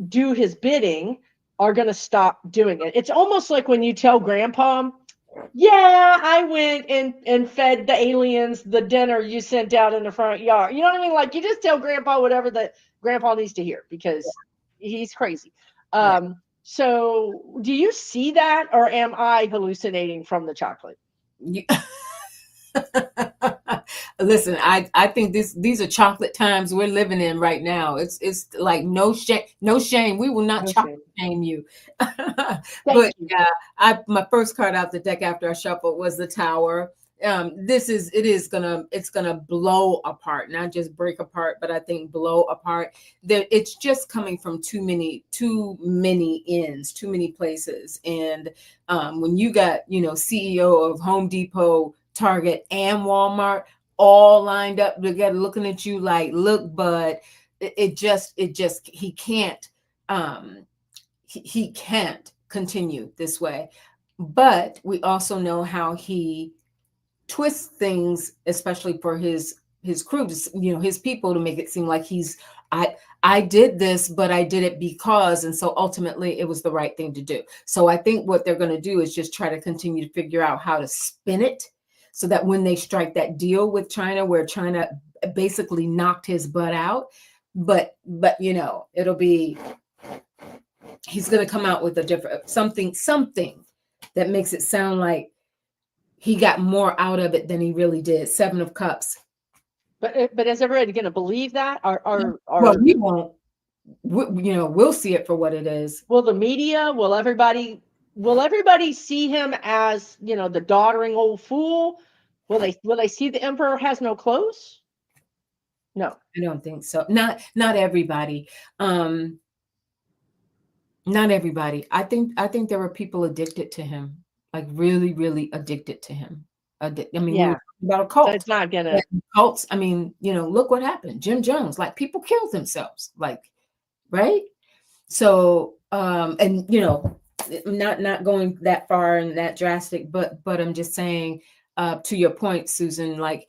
do his bidding are going to stop doing it. It's almost like when you tell grandpa, yeah, I went and fed the aliens the dinner you sent out in the front yard. You know what I mean? Like you just tell grandpa whatever that grandpa needs to hear because he's crazy. Yeah. So do you see that or am I hallucinating from the chocolate? You, listen, I think these are chocolate times we're living in right now. It's like no shame, no shame. We will not No chocolate shame. shame you. Thank But you. yeah, my first card out the deck after I shuffled was the Tower. It's gonna blow apart, not just break apart, but I think blow apart. That it's just coming from too many ends, too many places. And when you got CEO of Home Depot, Target, and Walmart all lined up together looking at you like, look, bud, it just um he can't continue this way. But we also know how he twists things, especially for his crew, his people, to make it seem like I did this, but I did it because, and so ultimately it was the right thing to do. So I think what they're going to do is just try to continue to figure out how to spin it so that when they strike that deal with China, where China basically knocked his butt out, but it'll be, he's going to come out with a different something that makes it sound like he got more out of it than he really did. Seven of Cups. But is everybody going to believe that? Well, we won't. We'll see it for what it is. Will the media, will everybody see him as, the doddering old fool? Will they see the emperor has no clothes? No. I don't think so. Not everybody. Not everybody. I think there were people addicted to him, like really, really addicted to him. I mean, we were Yeah. talking about a So cult. it's not Yeah, gonna. cults. I mean, look what happened. Jim Jones, like people killed themselves, like, right? So, and not going that far and that drastic, but I'm just saying, to your point, Susan, like,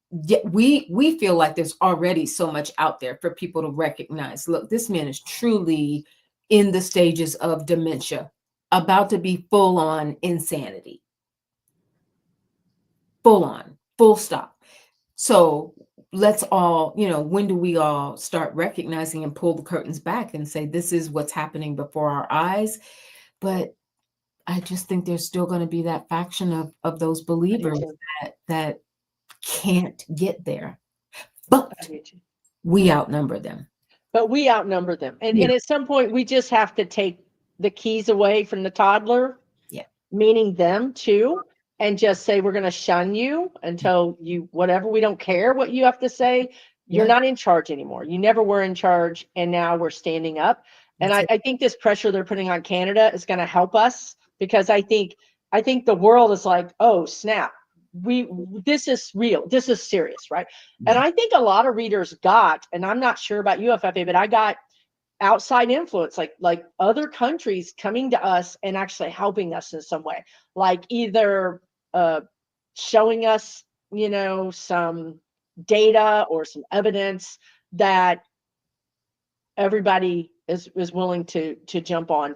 we feel like there's already so much out there for people to recognize. Look, this man is truly in the stages of dementia, about to be full on insanity, full on, full stop. So let's all, when do we all start recognizing and pull the curtains back and say, this is what's happening before our eyes? But I just think there's still going to be that faction of those believers that can't get there. But we outnumber them. But we outnumber them. And at some point, we just have to take the keys away from the toddler, meaning them too, and just say, we're going to shun you until you, whatever, we don't care what you have to say. You're not in charge anymore. You never were in charge. And now we're standing up. And I think this pressure they're putting on Canada is going to help us, because I think the world is like, oh, snap. This is real. This is serious, right? And I think a lot of readers got, and I'm not sure about you, Afefe, but I got outside influence, like other countries coming to us and actually helping us in some way, like either showing us, some data or some evidence that everybody is willing to jump on.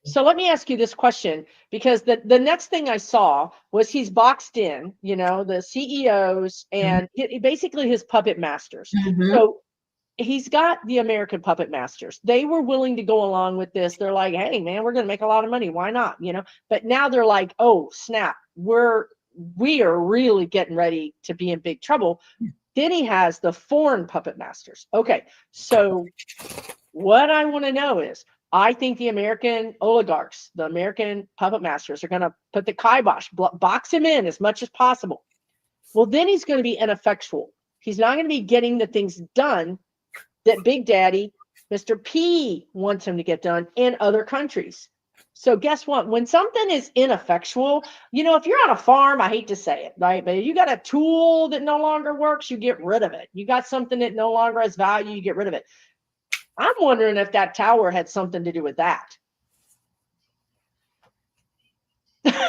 So let me ask you this question, because the next thing I saw was he's boxed in, the CEOs and basically his puppet masters. So he's got the American puppet masters. They were willing to go along with this. They're like, hey, man, we're going to make a lot of money. Why not? But now they're like, oh, snap. We are really getting ready to be in big trouble. Then he has the foreign puppet masters. Okay. So what I want to know is, I think the American oligarchs, the American puppet masters, are going to put the kibosh, box him in as much as possible. Well, then he's going to be ineffectual. He's not going to be getting the things done that Big Daddy, Mr. P, wants him to get done in other countries. So guess what? When something is ineffectual, if you're on a farm, I hate to say it, right? But if you got a tool that no longer works, you get rid of it. You got something that no longer has value, you get rid of it. I'm wondering if that tower had something to do with that. What's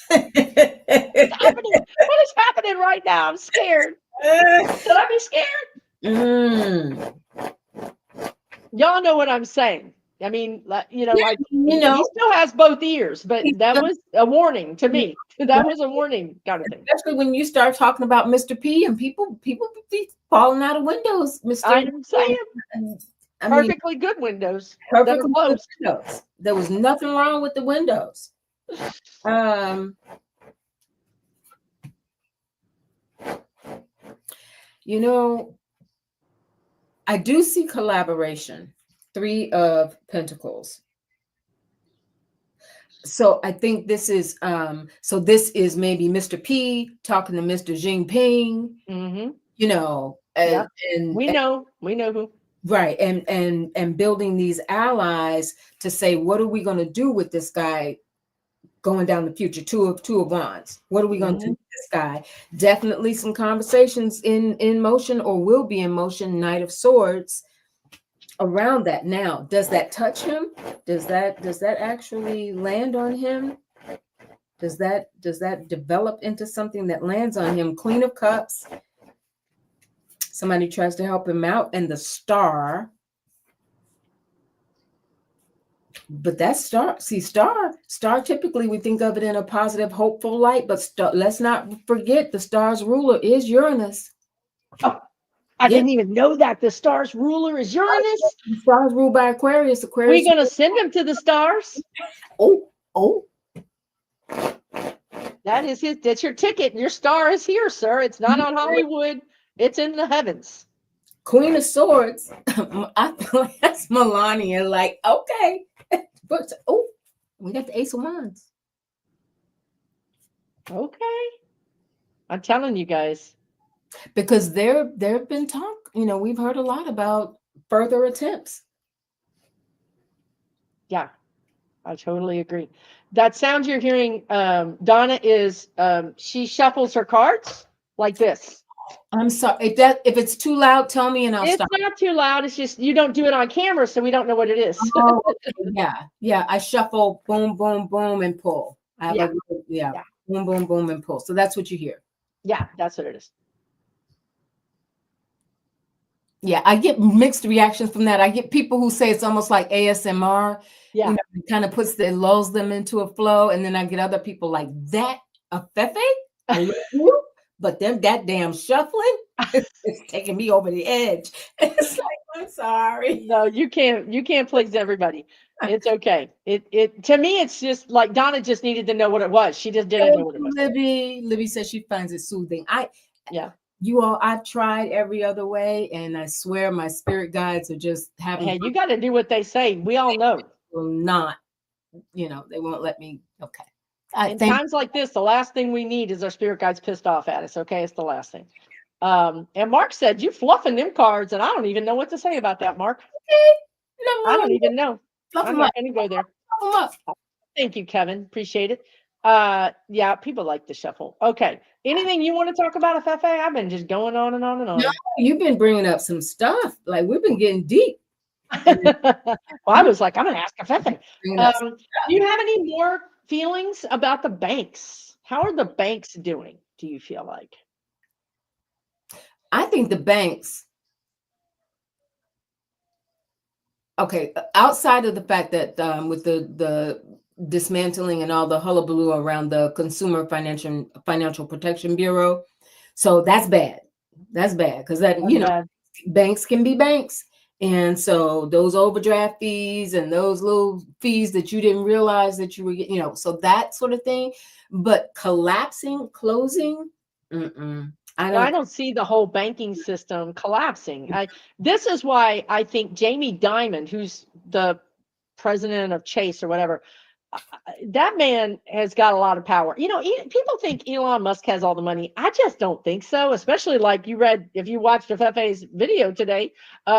happening? What is happening right now? I'm scared. Should I be scared? Y'all know what I'm saying. I mean, he still has both ears, but that was a warning to me. That was a warning kind of thing. Especially when you start talking about Mr. P and people be falling out of windows. I'm saying, perfectly good windows. Perfectly good windows. There was nothing wrong with the windows. I do see collaboration. 3 of Pentacles. So I think this is maybe Mr. P talking to Mr. Jinping. And we know who. Right. And building these allies to say, what are we going to do with this guy going down the future? Two of Wands. What are we going to do with this guy? Definitely some conversations in motion, or will be in motion. Knight of Swords around that. Now, does that touch him? Does that actually land on him? Does that develop into something that lands on him? Queen of Cups. Somebody tries to help him out, and the Star. But that star typically we think of it in a positive, hopeful light, but let's not forget the star's ruler is Uranus. Oh, I didn't even know that the star's ruler is Uranus. The star's ruled by Aquarius. We're going to send him to the stars. Oh. That's your ticket. Your star is here, sir. It's not on Hollywood. It's in the heavens. Queen of Swords. I feel like that's Melania. Like, okay. But we got the Ace of Wands. Okay. I'm telling you guys. Because there have been talk, we've heard a lot about further attempts. Yeah, I totally agree. That sound you're hearing, Donna, is she shuffles her cards like this. I'm sorry. If it's too loud, tell me and I'll It's stop. not too loud. It's just you don't do it on camera, so we don't know what it is. Oh, okay. Yeah. Yeah. I shuffle, boom, boom, boom, and pull. I have Yeah, a, yeah, yeah, boom, boom, boom, and pull. So that's what you hear. yeah. That's what it is. Yeah, I get mixed reactions from that. I get people who say it's almost like ASMR, Yeah. it kind of it lulls them into a flow. And then I get other people like that, Afefe, I love you, but then that damn shuffling, it's taking me over the edge. It's like, I'm sorry. No, you can't please everybody. It's okay. It to me it's just like Donna just needed to know what it was. She just didn't know Thank what it you, was. Libby. Libby says she finds it soothing. Yeah. You all, I've tried every other way, and I swear my spirit guides are just having Hey, you got to do what they say. We all know. will not, they won't let me. Okay. I In thank times like this, the last thing we need is our spirit guides pissed off at us. Okay, it's the last thing. And Mark said, "You fluffing them cards," and I don't even know what to say about that, Mark. you. Nothing I wrong don't with even know. fluff I'm them up. not going to go there. Fluff 'em up. Thank you, Kevin. Appreciate it. Yeah, people like to shuffle. Okay. Anything you want to talk about, Fefe? I've been just going on and on and No, on. you've been bringing up some stuff. Like we've been getting deep. And Well, I was like, I'm going to ask Fefe. bringing up Do you have any more feelings about the banks? How are the banks doing? Do you feel like? I think the banks, okay, outside of the fact that with the dismantling and all the hullabaloo around the Consumer Financial Protection Bureau, so that's bad. That's bad because That's bad. banks can be banks, and so those overdraft fees and those little fees that you didn't realize that you were getting, so that sort of thing. But collapsing, closing, I Well, I don't. don't see the whole banking system collapsing. This is why I think Jamie Dimon, who's the president of Chase or whatever, that man has got a lot of power. People think Elon Musk has all the money. I just don't think so. Especially like you read, if you watched Fefe's video today,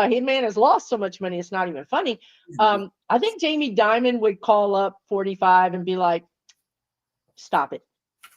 he man has lost so much money. It's not even funny. I think Jamie Dimon would call up 45 and be like, "Stop it.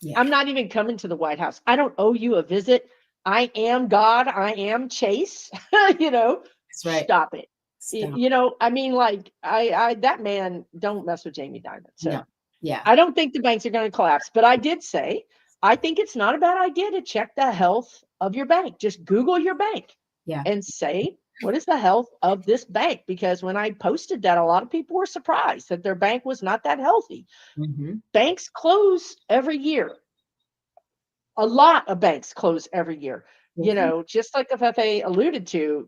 Yeah, I'm not even coming to the White House. I don't owe you a visit. I am God. I am Chase." that's right. Stop it. Stop. I mean, like, I that man, don't mess with Jamie Dimon. So No. Yeah. I don't think the banks are going to collapse, but I did say, I think it's not a bad idea to check the health of your bank. Just Google your bank Yeah. and say, what is the health of this bank? Because when I posted that, a lot of people were surprised that their bank was not that healthy. Mm-hmm. Banks close every year. A lot of banks close every year. Mm-hmm. Just like the FFA alluded to,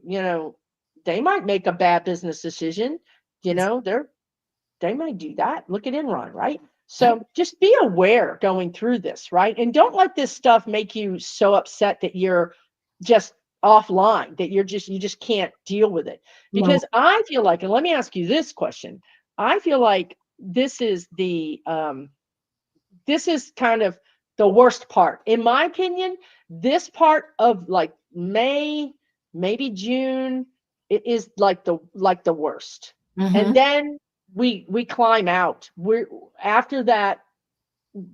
they might make a bad business decision. They might do that. Look at Enron, right? Yeah. So just be aware going through this, right? And don't let this stuff make you so upset that you're just offline, that you just can't deal with it. No. Because I feel like, and let me ask you this question. I feel like this is kind of the worst part. In my opinion, this part of like May, maybe June, it is like the worst. And Mm-hmm. then we climb out. We're after that,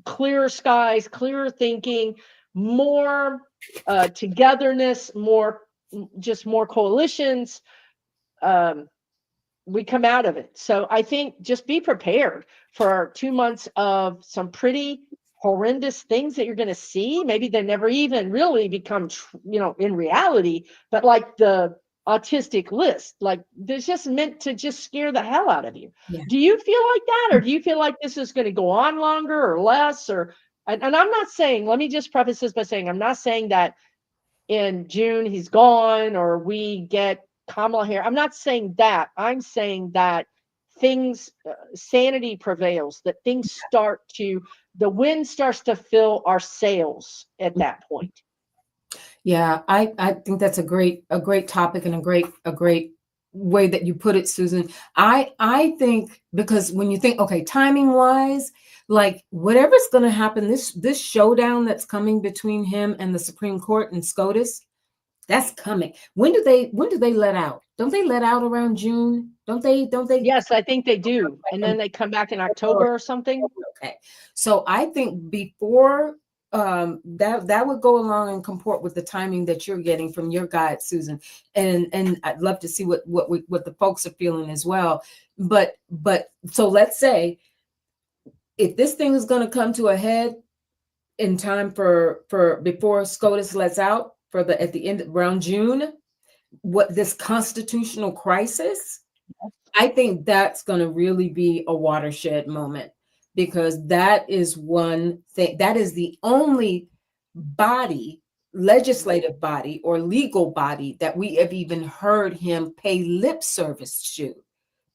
clearer skies, clearer thinking, more togetherness, more coalitions. Um, we come out of it. So I think just be prepared for 2 months of some pretty horrendous things that you're going to see. Maybe they never even really become, in reality, but like the autistic list, like there's just meant to just scare the hell out of you. Yeah. Do you feel like that? Or do you feel like this is going to go on longer or less? And I'm not saying, let me just preface this by saying, I'm not saying that in June he's gone or we get Kamala Harris. I'm not saying that. I'm saying that sanity prevails, that the wind starts to fill our sails at that point. Yeah, I think that's a great topic and a great way that you put it, Susan. I think because when you think, okay, timing wise, like whatever's going to happen, this showdown that's coming between him and the Supreme Court and SCOTUS, that's coming. When do they let out? Don't they let out around June? Don't they? Yes, I think they do. And then they come back in October or something. Okay. So I think before that would go along and comport with the timing that you're getting from your guide, Susan. And I'd love to see what the folks are feeling as well. But so let's say if this thing is going to come to a head in time for before SCOTUS lets out for the at the end around June, what this constitutional crisis, I think that's going to really be a watershed moment, because that is one thing, that is the only body, legislative body or legal body that we have even heard him pay lip service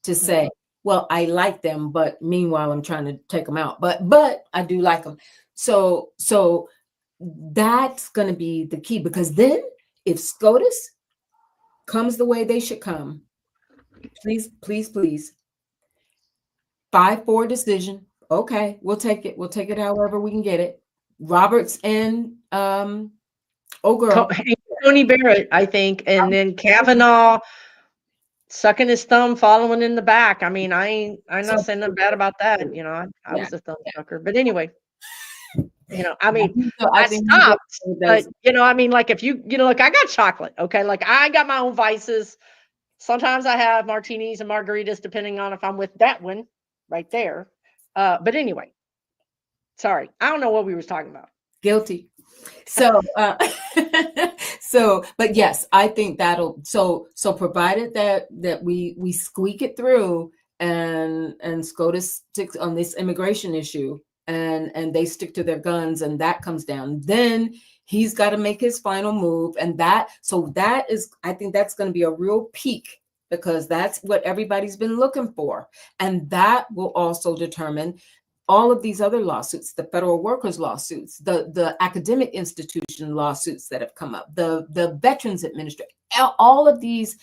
to say, well, I like them, but meanwhile I'm trying to take them out, but I do like them. So that's going to be the key, because then if SCOTUS comes the way they should come, please, please, please, 5-4 decision. Okay, we'll take it. We'll take it however we can get it. Roberts and oh girl, Tony Barrett, I think, and then Kavanaugh sucking his thumb, following in the back. I mean, I'm not saying nothing bad about that. You know, I yeah. was a thumb sucker, but anyway, you know, I mean, I I think stopped, but you know, I mean, like if you know, like I got chocolate, okay, like I got my own vices. Sometimes I have martinis and margaritas, depending on if I'm with that one right there. But anyway, sorry, I don't know what we was talking about. guilty. So so but yes, I think that'll so provided that we squeak it through, and SCOTUS sticks on this immigration issue, and they stick to their guns, and that comes down, then he's got to make his final move. And that is, I think that's going to be a real peak, because that's what everybody's been looking for. And that will also determine all of these other lawsuits, the federal workers lawsuits, the academic institution lawsuits that have come up, the Veterans Administration, all of these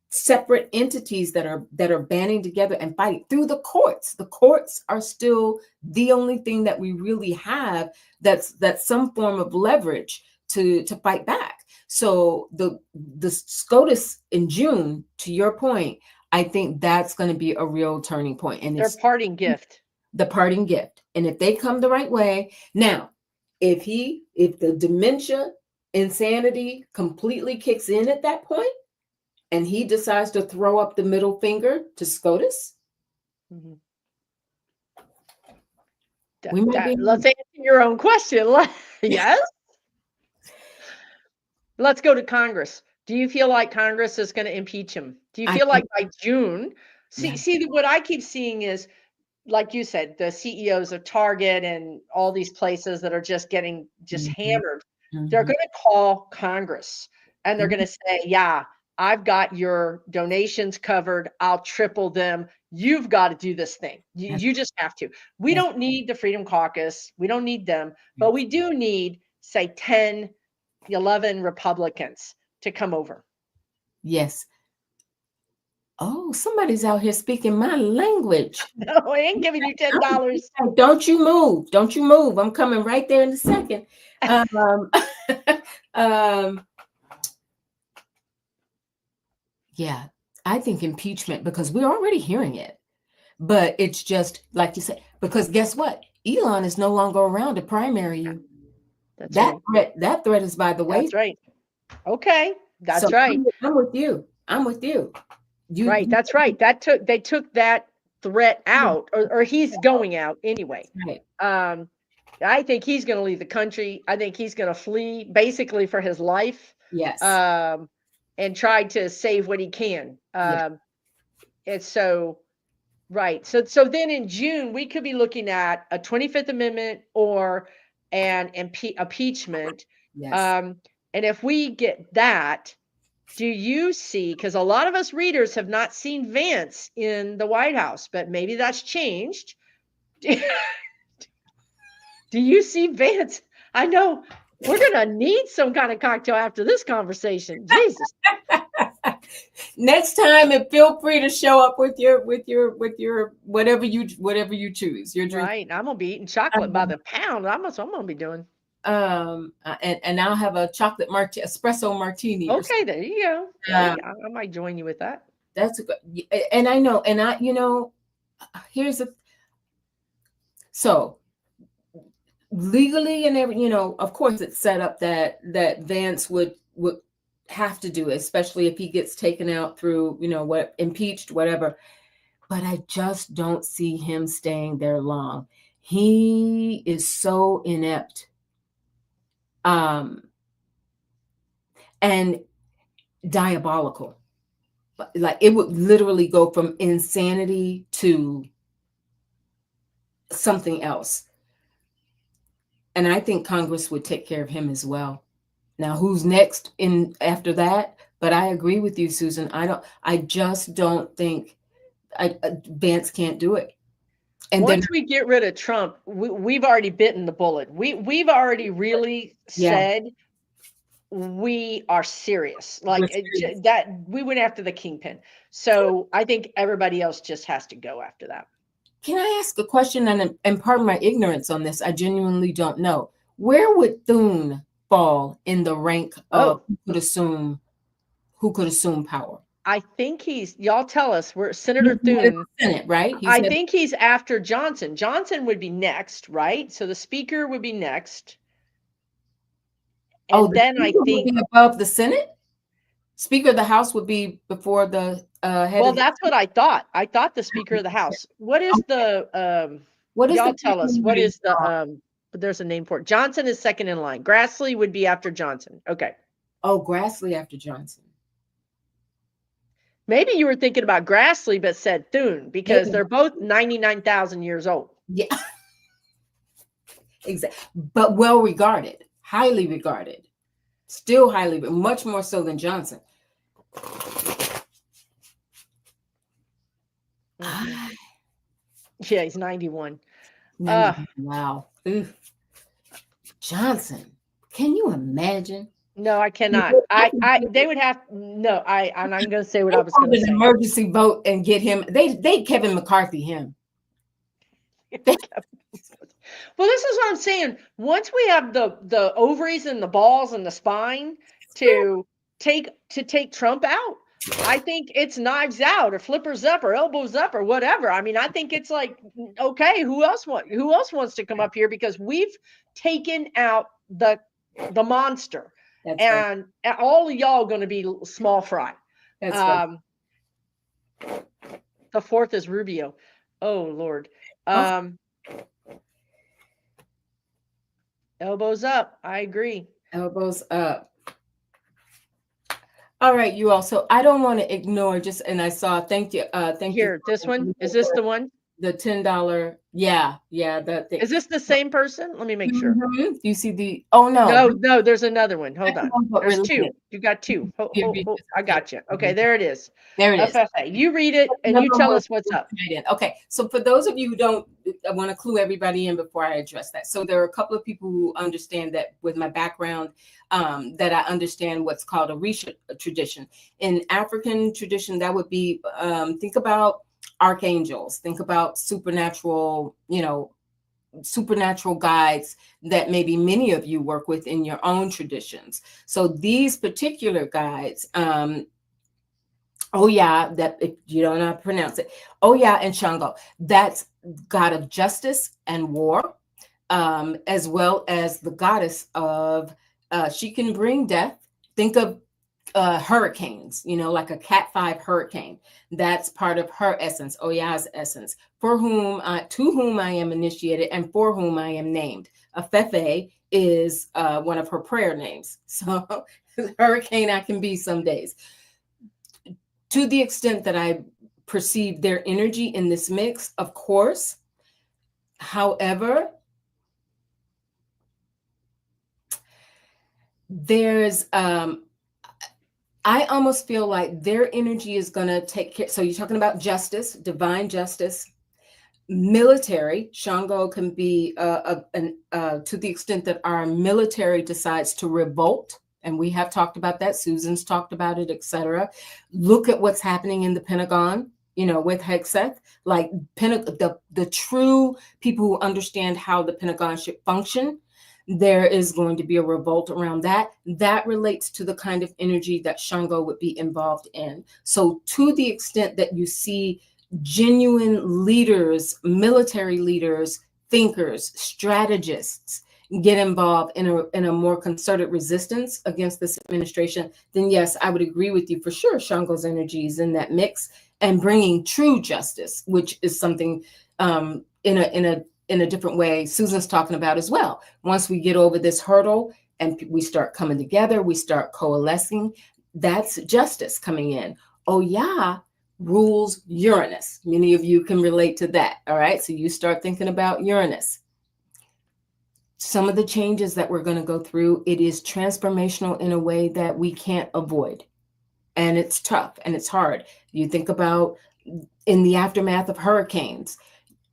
separate entities that are banding together and fighting through the courts. The courts are still the only thing that we really have that's some form of leverage to fight back. So the SCOTUS in June, to your point, I think that's going to be a real turning point. And Their parting gift. The parting gift. And if they come the right way, now, if the dementia insanity completely kicks in at that point, and he decides to throw up the middle finger to SCOTUS, let's answer your own question. Yes. Let's go to Congress. Do you feel like Congress is going to impeach him? Do you feel like by June? See, what I keep seeing is, like you said, the CEOs of Target and all these places that are just getting hammered. They're going to call Congress and they're going to say, yeah, I've got your donations covered. I'll triple them. You've got to do this thing. You just have to. We don't need the Freedom Caucus. We don't need them, but we do need, say, 10, 11 Republicans to come over. Yes. Oh, somebody's out here speaking my language. No, I ain't giving you $10. Don't you move. Don't you move. I'm coming right there in a second. Yeah, I think impeachment, because we're already hearing it. But it's just, like you said, because guess what? Elon is no longer around to primary you. That threat is by the way. That's right. Okay, that's right. I'm with you. Right, that's right. They took that threat out, or he's going out anyway. Right. I think he's going to leave the country. I think he's going to flee, basically for his life. Yes. And try to save what he can. And so, right. So then in June we could be looking at a 25th Amendment or an impeachment. Yes. And if we get that, do you see, because a lot of us readers have not seen Vance in the White House, but maybe that's changed. Do you see Vance? I know we're going to need some kind of cocktail after this conversation. Jesus. Next time, and feel free to show up with your whatever you choose. Your drink. Right. I'm going to be eating chocolate by the pound. That's what I'm going to be doing. And I'll have a chocolate espresso martini. Okay, there you go. I might join you with that. That's a good, and I know, here's so legally and every, of course it's set up that Vance would have to do it, especially if he gets taken out through, what, impeached, whatever. But I just don't see him staying there long. He is so inept. And diabolical. Like it would literally go from insanity to something else. And I think Congress would take care of him as well. Now, who's next in after that? But I agree with you, Susan. I just don't think Vance can't do it. And then, Once we get rid of Trump, we've already bitten the bullet. We've already really yeah, said we are serious. we're Like serious. that, we went after the kingpin. So I think everybody else just has to go after that. Can I ask a question? And pardon my ignorance on this, I genuinely don't know. Where would Thune fall in the rank of Oh, who could assume power? I think y'all tell us, we're He's Senator the head of Thune. the Senate, right? He's I head. think he's after Johnson. Johnson would be next, right? So the speaker would be next. Oh, And the then I Speaker would think, be above the Senate. Speaker of the House would be before the head well, of the that's what I thought. I thought the speaker of the House. What is Senate. the What is the y'all tell us, person what where you is the are? but there's a name for it. Johnson is second in line. Grassley would be after Johnson. Okay. Oh, Grassley after Johnson. Maybe you were thinking about Grassley but said Thune because Maybe. they're both 99,000 years old. Yeah, exactly. But well regarded, highly regarded, still highly, but much more so than Johnson. Mhm. Yeah, he's 91. 90, wow. Oof. Johnson. Can you imagine? No, I cannot. They would have no. And I'm going to say what They I was going called to an say. emergency vote and get him. They Kevin McCarthy him. Well, this is what I'm saying. Once we have the ovaries and the balls and the spine to take Trump out, I think it's knives out or flippers up or elbows up or whatever. I mean, I think it's like, okay, who else wants to come up here because we've taken out the monster, That's right. and all of y'all going to be small fry. That's right. Um, the fourth is Rubio. Oh Lord. Oh, Um, Elbows up. I agree. elbows up. All right, you all. So I don't want to ignore just, and I saw, thank you Here, this one. Is this for the one? the $10. Yeah, that thing. Is this the same person? Let me make sure. You see oh no, No, no, there's another one. Hold second on. one, but There's related. two. You got two. You read this, I okay. got you. Okay, there it is. There it is. FFA. You read it and you Number tell one, us what's up. okay, so for those of you who don't, I want to clue everybody in before I address that. So there are a couple of people who understand that with my background, that I understand what's called a Risha tradition. In African tradition, that would be, think about archangels, think about supernatural, supernatural guides that maybe many of you work with in your own traditions. So these particular guides, Oya, that if you don't know how to pronounce it, Oya and Shango, that's god of justice and war, as well as the goddess of, she can bring death. Think of hurricanes, like a Cat 5 hurricane. That's part of her essence, Oya's essence, to whom I am initiated and for whom I am named. Afefe is one of her prayer names. So hurricane I can be some days. To the extent that I perceive their energy in this mix, of course. However, there's I almost feel like their energy is going to take care. So you're talking about justice, divine justice, military. Shango can be to the extent that our military decides to revolt. And we have talked about that. Susan's talked about it, etc. Look at what's happening in the Pentagon, with Hegseth, like the true people who understand how the Pentagon should function. There is going to be a revolt around that. That relates to the kind of energy that Shango would be involved in. So to the extent that you see genuine leaders, military leaders, thinkers, strategists get involved in a more concerted resistance against this administration, then yes, I would agree with you for sure. Shango's energy is in that mix, and bringing true justice, which is something in a different way Susan's talking about as well. Once we get over this hurdle and we start coming together, we start coalescing, that's justice coming in. Oh yeah, rules Uranus. Many of you can relate to that. All right. So you start thinking about Uranus. Some of the changes that we're going to go through, it is transformational in a way that we can't avoid. And it's tough and it's hard. You think about in the aftermath of hurricanes.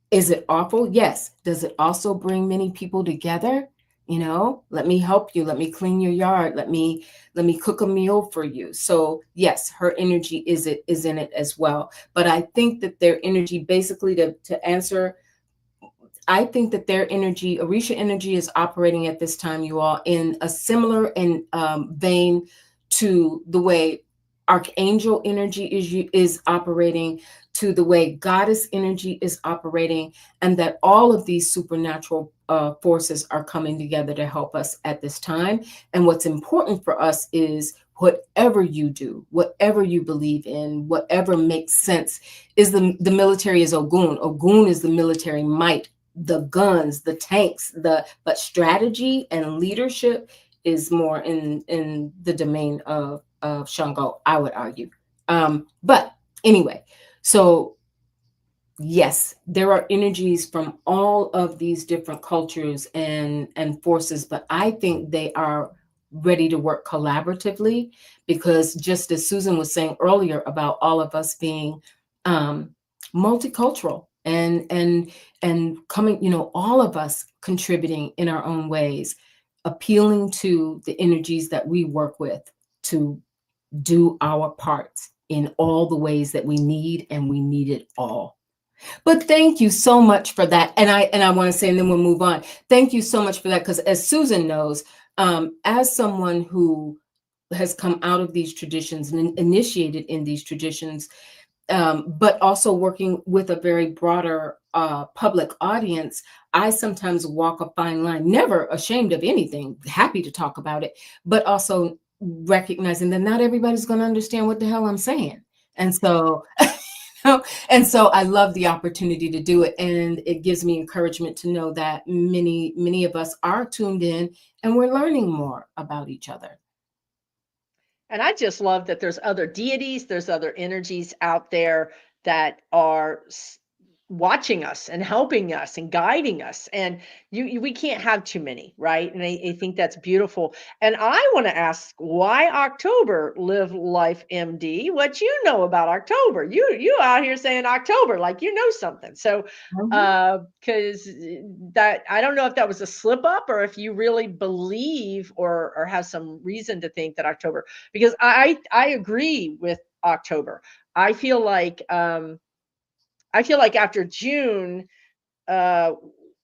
Is it awful? Yes. Does it also bring many people together? You know, let me help you. Let me clean your yard. Let me cook a meal for you. So yes, her energy is in it as well. But I think that their energy, basically, to answer, I think that their energy, Orisha energy, is operating at this time, you all, in a similar vein to the way archangel energy is operating, to the way goddess energy is operating, and that all of these supernatural forces are coming together to help us at this time. And what's important for us is whatever you do, whatever you believe in, whatever makes sense, is the military is Ogun. Ogun is the military might, the guns, the tanks, but strategy and leadership is more in the domain of Shango, I would argue. But anyway, so yes, there are energies from all of these different cultures and forces, but I think they are ready to work collaboratively, because just as Susan was saying earlier about all of us being multicultural and coming, all of us contributing in our own ways, appealing to the energies that we work with to do our parts in all the ways that we need, and we need it all. But thank you so much for that. And I want to say, and then we'll move on. Thank you so much for that, because as Susan knows, as someone who has come out of these traditions and initiated in these traditions, but also working with a very broader public audience, I sometimes walk a fine line, never ashamed of anything, happy to talk about it, but also recognizing that not everybody's going to understand what the hell I'm saying. And so and so I love the opportunity to do it. And it gives me encouragement to know that many of us are tuned in and we're learning more about each other. And I just love that there's other deities, there's other energies out there that are watching us and helping us and guiding us. And we can't have too many, right? And I think that's beautiful. And I want to ask, why October? Live Life MD. What you know about October? You out here saying October like you know something. So Mhm. because that, I don't know if that was a slip up or if you really believe or have some reason to think that October, because I agree with October. I feel like after June, uh,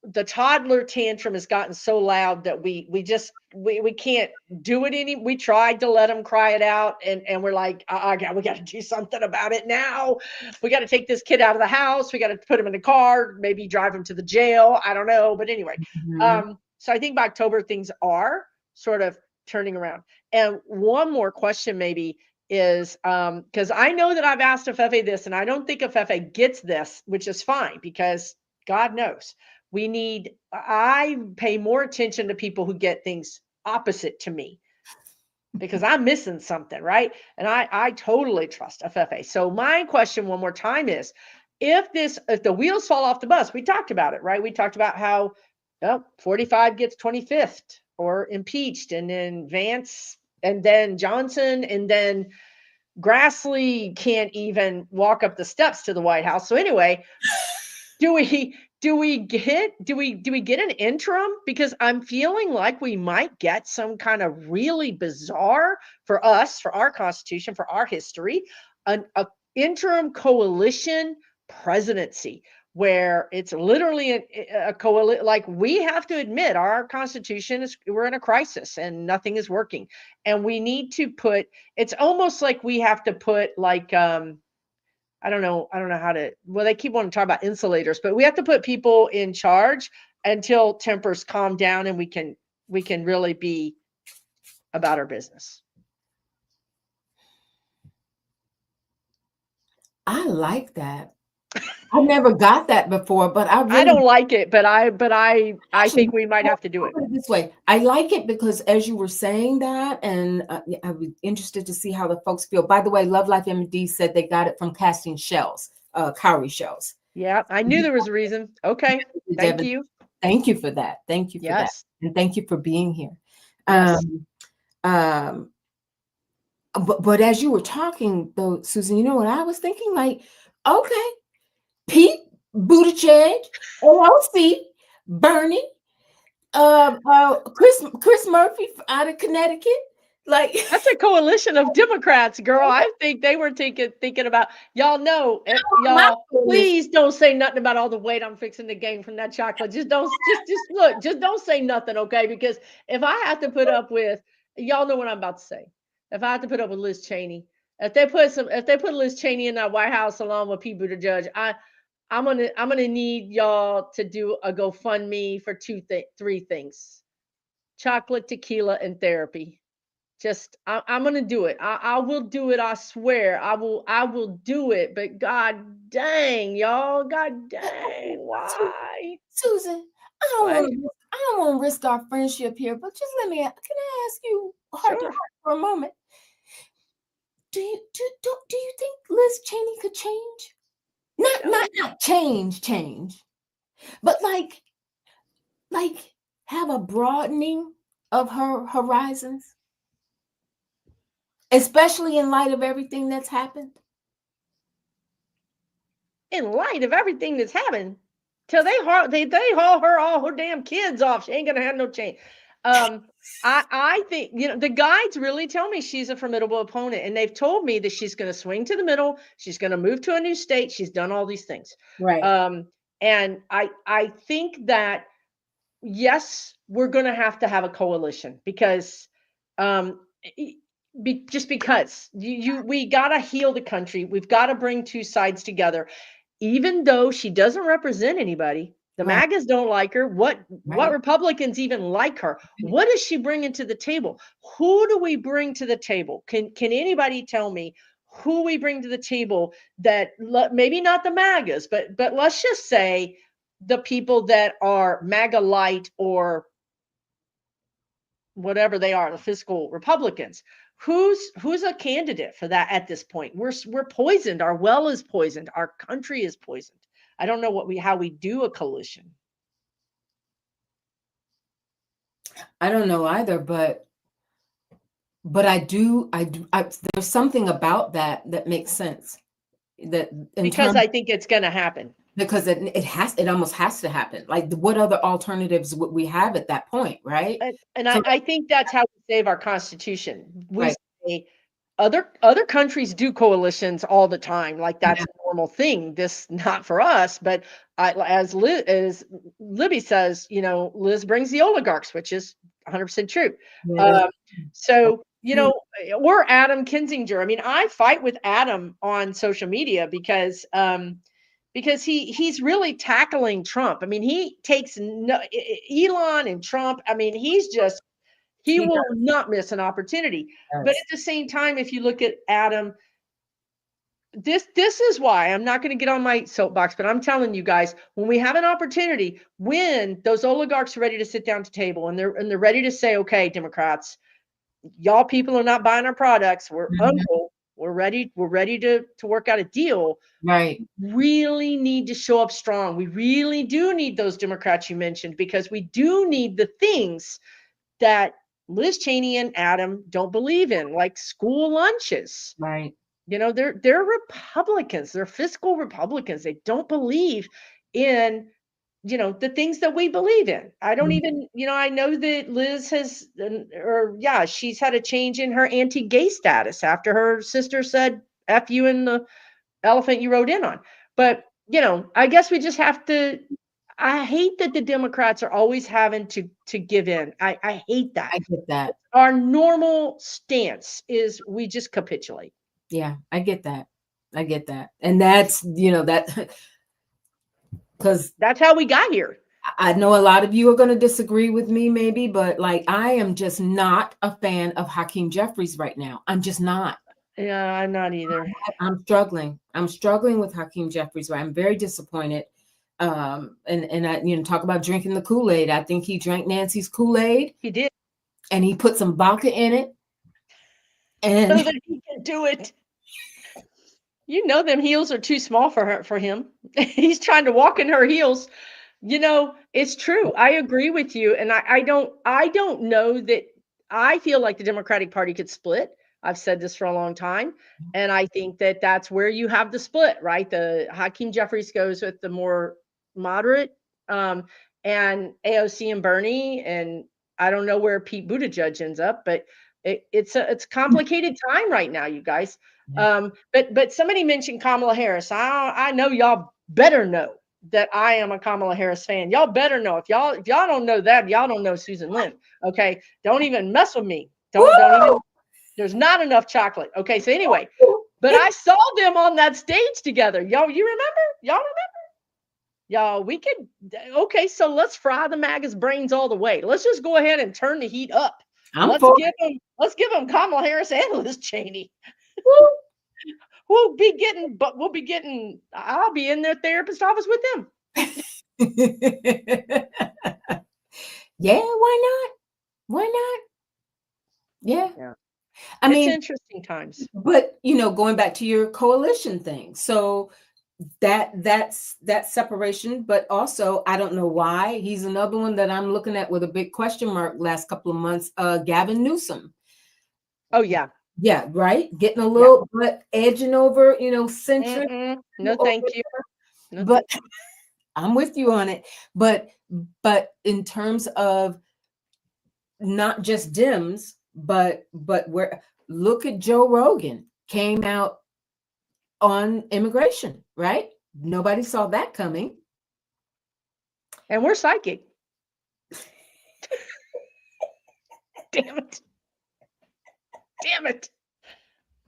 the toddler tantrum has gotten so loud that we can't do it any. We tried to let them cry it out, and we're like, we got to do something about it now. We got to take this kid out of the house. We got to put him in the car, maybe drive him to the jail. I don't know, but anyway, Mhm. so I think by October things are sort of turning around. And one more question, maybe, is because I know that I've asked Afefe this, and I don't think Afefe gets this, which is fine because God knows I pay more attention to people who get things opposite to me because I'm missing something, right? And I totally trust Afefe. So my question one more time is, if the wheels fall off the bus, we talked about it, right? We talked about how 45 gets 25th or impeached, and then Vance, and then Johnson, and then Grassley can't even walk up the steps to the White House. So anyway, do we get an interim? Because I'm feeling like we might get some kind of really bizarre, for us, for our constitution, for our history, an a interim coalition presidency where it's literally a coalition. Like, we have to admit our constitution is, we're in a crisis and nothing is working, and we need to put, it's almost like we have to put, like, I don't know how to, well, they keep wanting to talk about insulators, but we have to put people in charge until tempers calm down and we can really be about our business. I like that. I never got that before, but I I really don't like it, but I actually, think we might have to do I'll it. put it this way. I like it because as you were saying that, and I was interested to see how the folks feel. By the way, Love Life MD said they got it from casting shells, cowrie shells. Yeah, I knew there was a reason. Okay. Thank Devin, you. thank you for that. Thank you for that. Yes. And thank you for being here. Yes. Um, but as you were talking though, Susan, you know what I was thinking? Like, okay, Pete Buttigieg, AOC, Bernie, Chris Murphy out of Connecticut. Like, That's a coalition of Democrats, girl. I think they were thinking about y'all know my y'all. goodness, Please don't say nothing about all the weight I'm fixing to gain from that chocolate. Just look. Just don't say nothing, okay? Because if I have to put up with, y'all know what I'm about to say. If I have to put up with Liz Cheney, if they put Liz Cheney in that White House along with Pete Buttigieg, I'm gonna need y'all to do a GoFundMe for three things: chocolate, tequila, and therapy. Just I'm gonna do it. I will do it. I swear. I will do it. But god dang, y'all. God dang. Why? Susan, What? I don't want to risk our friendship here, but just let me. Can I ask you heart to Sure. heart for a moment? Do you think Liz Cheney could change? No. Not change, but like have a broadening of her horizons, especially in light of everything that's happened. In light of everything that's happened, till they haul all her damn kids off. She ain't gonna have no change. Um, I think the guides really tell me she's a formidable opponent, and they've told me that she's gonna swing to the middle. She's gonna move to a new state. She's done all these things. Right. And I think that yes, we're going to have a coalition because um just because we got to heal the country. We've got to bring two sides together. Even though she doesn't represent anybody, the Right. MAGAs don't like her. What Right. Republicans even like her? What does she bring into the table? Who do we bring to the table? Can anybody tell me who we bring to the table that maybe not the MAGAs, but let's just say the people that are MAGA light or whatever they are, the fiscal Republicans. Who's a candidate for that at this point? We're poisoned. Our well is poisoned. Our country is poisoned. I don't know how we do a coalition. I don't know either, but there's something about that makes sense. That in Because terms I think it's going to happen. because it almost has to happen. Like what other alternatives would we have at that point, right? And So I think that's how we save our constitution. We right. say other countries do coalitions all the time, like Yeah. that's a normal thing. This not for us, but as Libby says, Liz brings the oligarchs, which is 100% true. Yeah, Um, that's so true. or Adam Kinzinger. I mean, I fight with Adam on social media because he's really tackling Trump. I mean, he takes Elon and Trump. I mean, he He will not miss an opportunity. But does. at the same time, if you look at Adam, this is why I'm not going to get on my soapbox, but I'm telling you guys, when we have an opportunity, when those oligarchs are ready to sit down to table and they're ready to say, okay, Democrats, y'all people are not buying our products. We're Mhm. uncle. We're ready to work out a deal. Right. Really need to show up strong. We really do need those Democrats you mentioned because we do need the things that Liz Cheney and Adam don't believe in, like school lunches. Right. They're Republicans. They're fiscal Republicans. They don't believe in the things that we believe in. I don't Mhm. even I know that Liz has or yeah, she's had a change in her anti-gay status after her sister said F you and the elephant you rode in on. But, I guess we just have to I hate that the Democrats are always having to give in. I hate that. I get that. Our normal stance is we just capitulate. Yeah, I get that. I get that. And that's, that because That's how we got here. I know a lot of you are going to disagree with me, maybe, but like I am just not a fan of Hakeem Jeffries right now. I'm just not. Yeah, I'm not either. I'm struggling. I'm struggling with Hakeem Jeffries. Right, I'm very disappointed. And I, talk about drinking the Kool-Aid. I think he drank Nancy's Kool-Aid, He did and he put some vodka in it, so and that he can do it. You know them heels are too small for her for him. He's trying to walk in her heels. It's true. I agree with you, and I don't know that. I feel like the Democratic Party could split. I've said this for a long time, and I think that that's where you have the split, right? The Hakeem Jeffries goes with the more moderate, um, and AOC and Bernie, and I don't know where Pete Buttigieg ends up, but it's a complicated time right now, you guys. But somebody mentioned Kamala Harris. I know y'all better know that I am a Kamala Harris fan. Y'all better know. If y'all don't know that, y'all don't know Susan Lynn. Okay. Don't even mess with me. Don't even, there's not enough chocolate. Okay. So anyway, but I saw them on that stage together. You remember? Y'all remember? Y'all, we could okay, so let's fry the MAGA's brains all the way. Let's just go ahead and turn the heat up. I'm for Let's give them Kamala Harris and Liz Cheney. it. We'll be getting I'll be in their therapist office with them. Yeah, why not? Why not? Yeah. Yeah. I It's mean, interesting times. but going back to your coalition thing. So that's that separation, but also I don't know why he's another one that I'm looking at with a big question mark last couple of months. Gavin Newsom. Oh yeah. Yeah, right. Getting a Yeah. little but edging over, centric No, over thank you. No, but thank I'm with you on it. But in terms of not just Dems, but where look at Joe Rogan came out on immigration, right? Nobody saw that coming. And we're psychic. Damn it. Damn it.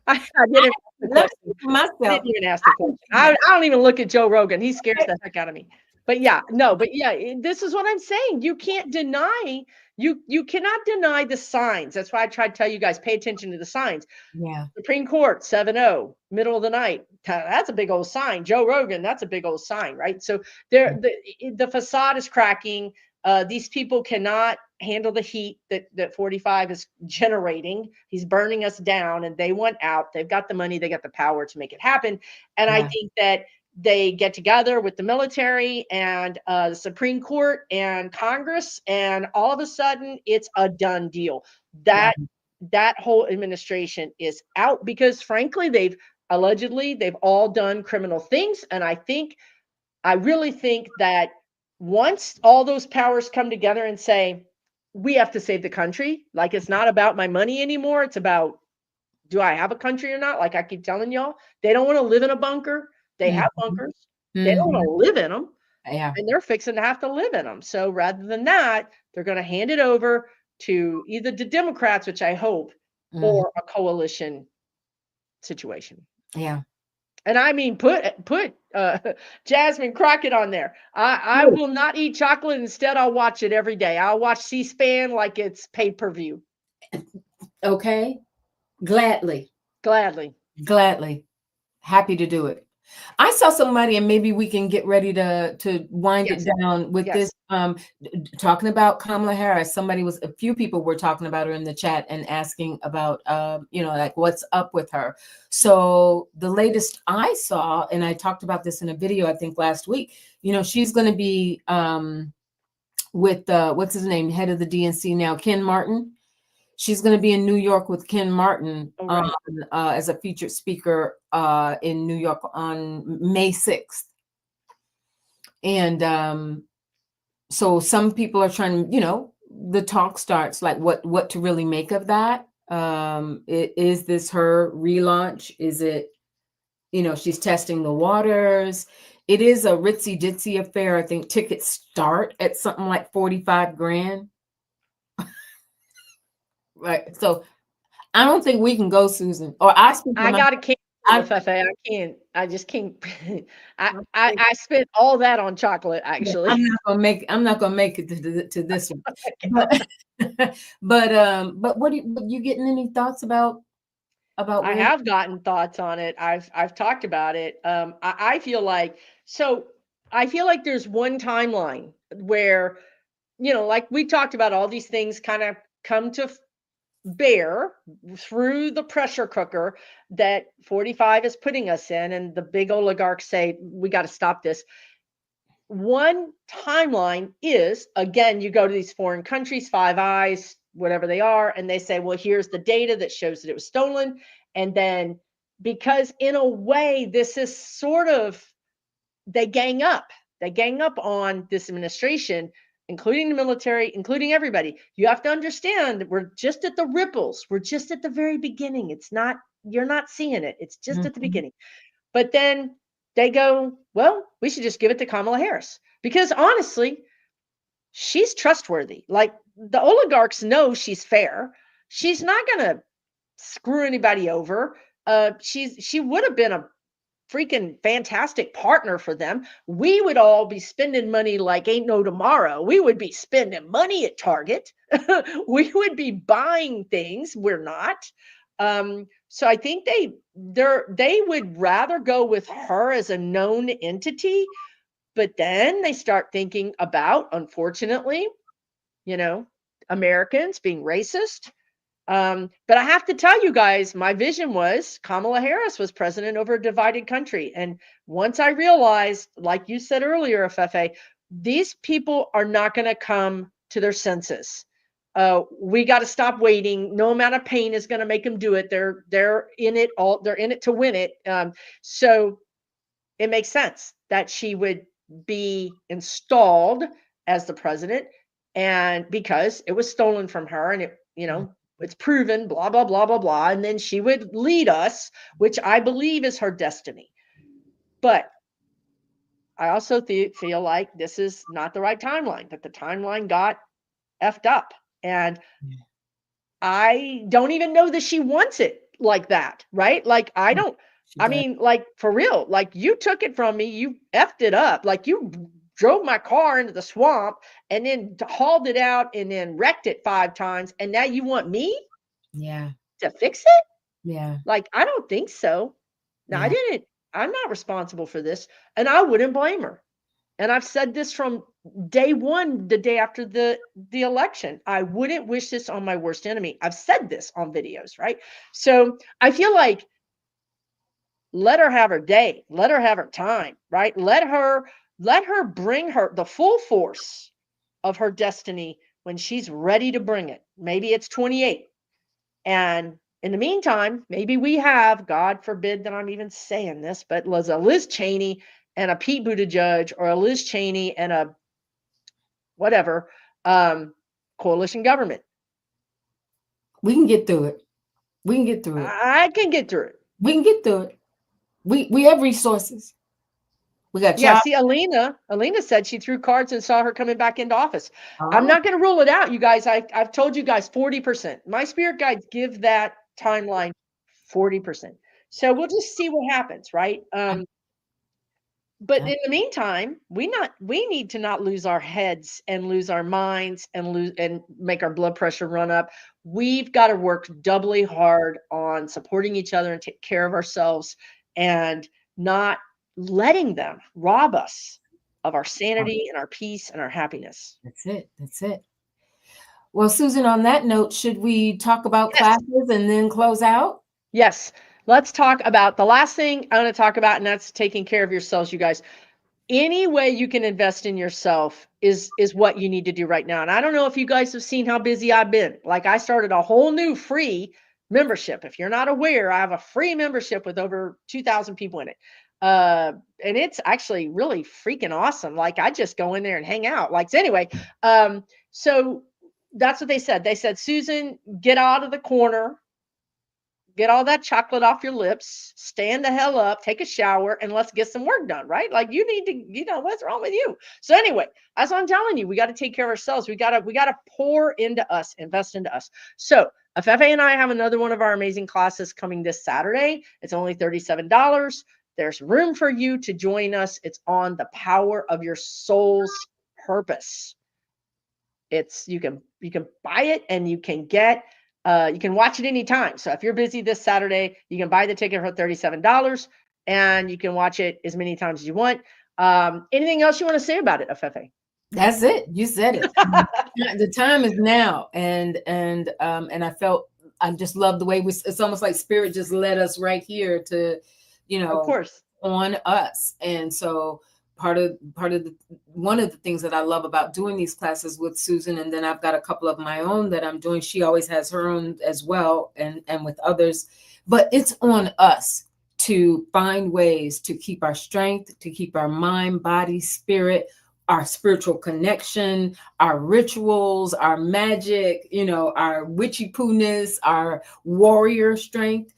I didn't ask the Let question. me I myself. didn't even ask the question. I don't even look at Joe Rogan. He scares the heck out of me. But yeah, no, but yeah, this is what I'm saying. You can't deny you cannot deny the signs. That's why I try to tell you guys pay attention to the signs. Yeah, Supreme Court 7-0, middle of the night. That's a big old sign. Joe Rogan, that's a big old sign, right? So yeah, the facade is cracking. These people cannot handle the heat that 45 is generating. He's burning us down, and they want out. They've got the money, they got the power to make it happen. And I yeah, think that they get together with the military and the Supreme Court and Congress, and all of a sudden it's a done deal. yeah, That whole administration is out because frankly they've all done criminal things, and I really think that once all those powers come together and say we have to save the country, like it's not about my money anymore, it's about do I have a country or not? Like I keep telling y'all, they don't want to live in a bunker. They have mhm, bunkers. They don't want mhm, to live in them, yeah, and they're fixing to have to live in them. So rather than that, they're going to hand it over to either the Democrats, which I hope, mhm, or a coalition situation. yeah. And I mean, put Jasmine Crockett on there. I will not eat chocolate. Instead, I'll watch it every day. I'll watch C-SPAN like it's pay per view. Okay, gladly, Gladly. gladly, happy to do it. I saw somebody, and maybe we can get ready to wind it Yes. down with this. Yes. Talking about Kamala Harris, a few people were talking about her in the chat and asking about, like what's up with her. So the latest I saw, and I talked about this in a video, I think last week, she's going to be with what's his name, head of the DNC now, Ken Martin. She's going to be in New York with Ken Martin Oh, right. as a featured speaker in New York on May 6th. And so some people are trying, the talk starts like what to really make of that. Is this her relaunch? Is it, she's testing the waters? It is a ritzy ditzy affair. I think tickets start at something like 45 grand. Right. So I don't think we can go, Susan. Or I speak for I my. got to cancel I, Afefe, I can't. I just can't. I, I I think I spent all that on chocolate, yeah, actually. I'm not gonna make it to this one. But but what you getting any thoughts about I where have gotten thoughts on it. I've talked about it. I feel like so. I feel like there's one timeline where, like we talked about, all these things kind of come to bear through the pressure cooker that 45 is putting us in, and the big oligarchs say we got to stop this. One timeline is, again, you go to these foreign countries, Five Eyes, whatever they are, and they say, well, here's the data that shows that it was stolen. And then, because in a way, this is sort of, they gang up. They gang up on this administration, including the military, including everybody. You have to understand that we're just at the ripples. We're just at the very beginning. It's not, you're not seeing it. It's just at the Mhm. beginning. But then they go, well, we should just give it to Kamala Harris. Because honestly, she's trustworthy. Like, the oligarchs know she's fair. She's not going to screw anybody over. She would have been a freaking fantastic partner for them. We would all be spending money like ain't no tomorrow. We would be spending money at Target. We would be buying things. We're not. So I think they would rather go with her as a known entity, but then they start thinking about, unfortunately, you know, Americans being racist. But I have to tell you guys, my vision was Kamala Harris was president over a divided country. And once I realized, like you said earlier, Fefe, these people are not going to come to their senses. We got to stop waiting. No amount of pain is going to make them do it. They're in it all. They're in it to win it. So it makes sense that she would be installed as the president, and because it was stolen from her, and it's proven, blah blah blah blah blah, and then she would lead us, which I believe is her destiny. But I also feel like this is not the right timeline, that the timeline got effed up, and I don't even know that she wants it like that, right? Like, I don't, She I does. mean, like, for real, like, you took it from me, you effed it up. Like, you drove my car into the swamp and then hauled it out and then wrecked it 5 times. And now you want me Yeah, to fix it? yeah, Like, I don't think so. Now, yeah. I'm not responsible for this. And I wouldn't blame her. And I've said this from day one, the day after the election. I wouldn't wish this on my worst enemy. I've said this on videos, right? So I feel like, let her have her day, let her have her time, right? Let her bring her the full force of her destiny when she's ready to bring it. Maybe it's 28. And in the meantime, maybe we have, God forbid that I'm even saying this, but was a Liz Cheney and a Pete Buttigieg, or a Liz Cheney and a whatever, coalition government. We can get through it. We can get through it. I can get through it. We can get through it. We have resources. We got Yeah, job. see, Alina said she threw cards and saw her coming back into office. I'm Oh, not going to rule it out, you guys. I've told you guys 40%. My spirit guides give that timeline 40%. So we'll just see what happens, right? I, But I, in the meantime, we need to not lose our heads and lose our minds and lose and make our blood pressure run up. We've got to work doubly hard on supporting each other and take care of ourselves, and not letting them rob us of our sanity and our peace and our happiness. that's it. That's it. Well, Susan, on that note, should we talk about Yes. classes and then close out? Yes. Let's talk about the last thing I want to talk about, and that's taking care of yourselves, you guys. Any way you can invest in yourself is what you need to do right now. And I don't know if you guys have seen how busy I've been. Like, I started a whole new free membership. If you're not aware, I have a free membership with over 2,000 people in it. And it's actually really freaking awesome. Like, I just go in there and hang out. Like, so anyway, so that's what they said. They said, Susan, get out of the corner, get all that chocolate off your lips, stand the hell up, take a shower, and let's get some work done, right? Like, you need to, what's wrong with you? So anyway, that's what I'm telling you. We got to take care of ourselves. We gotta pour into us, invest into us. So Afefe and I have another one of our amazing classes coming this Saturday. It's only $37. There's room for you to join us. It's on the power of your soul's purpose. It's you can buy it and you can watch it anytime. So if you're busy this Saturday, you can buy the ticket for $37 and you can watch it as many times as you want. Anything else you want to say about it, Afefe? That's it. You said it. The time is now, and I just love the way it's almost like spirit just led us right here to, you Of know, course. on us. And so part of the one of the things that I love about doing these classes with Susan, and then I've got a couple of my own that I'm doing. She always has her own as well, and with others, but it's on us to find ways to keep our strength, to keep our mind, body, spirit, our spiritual connection, our rituals, our magic, our witchy poo-ness, our warrior strength,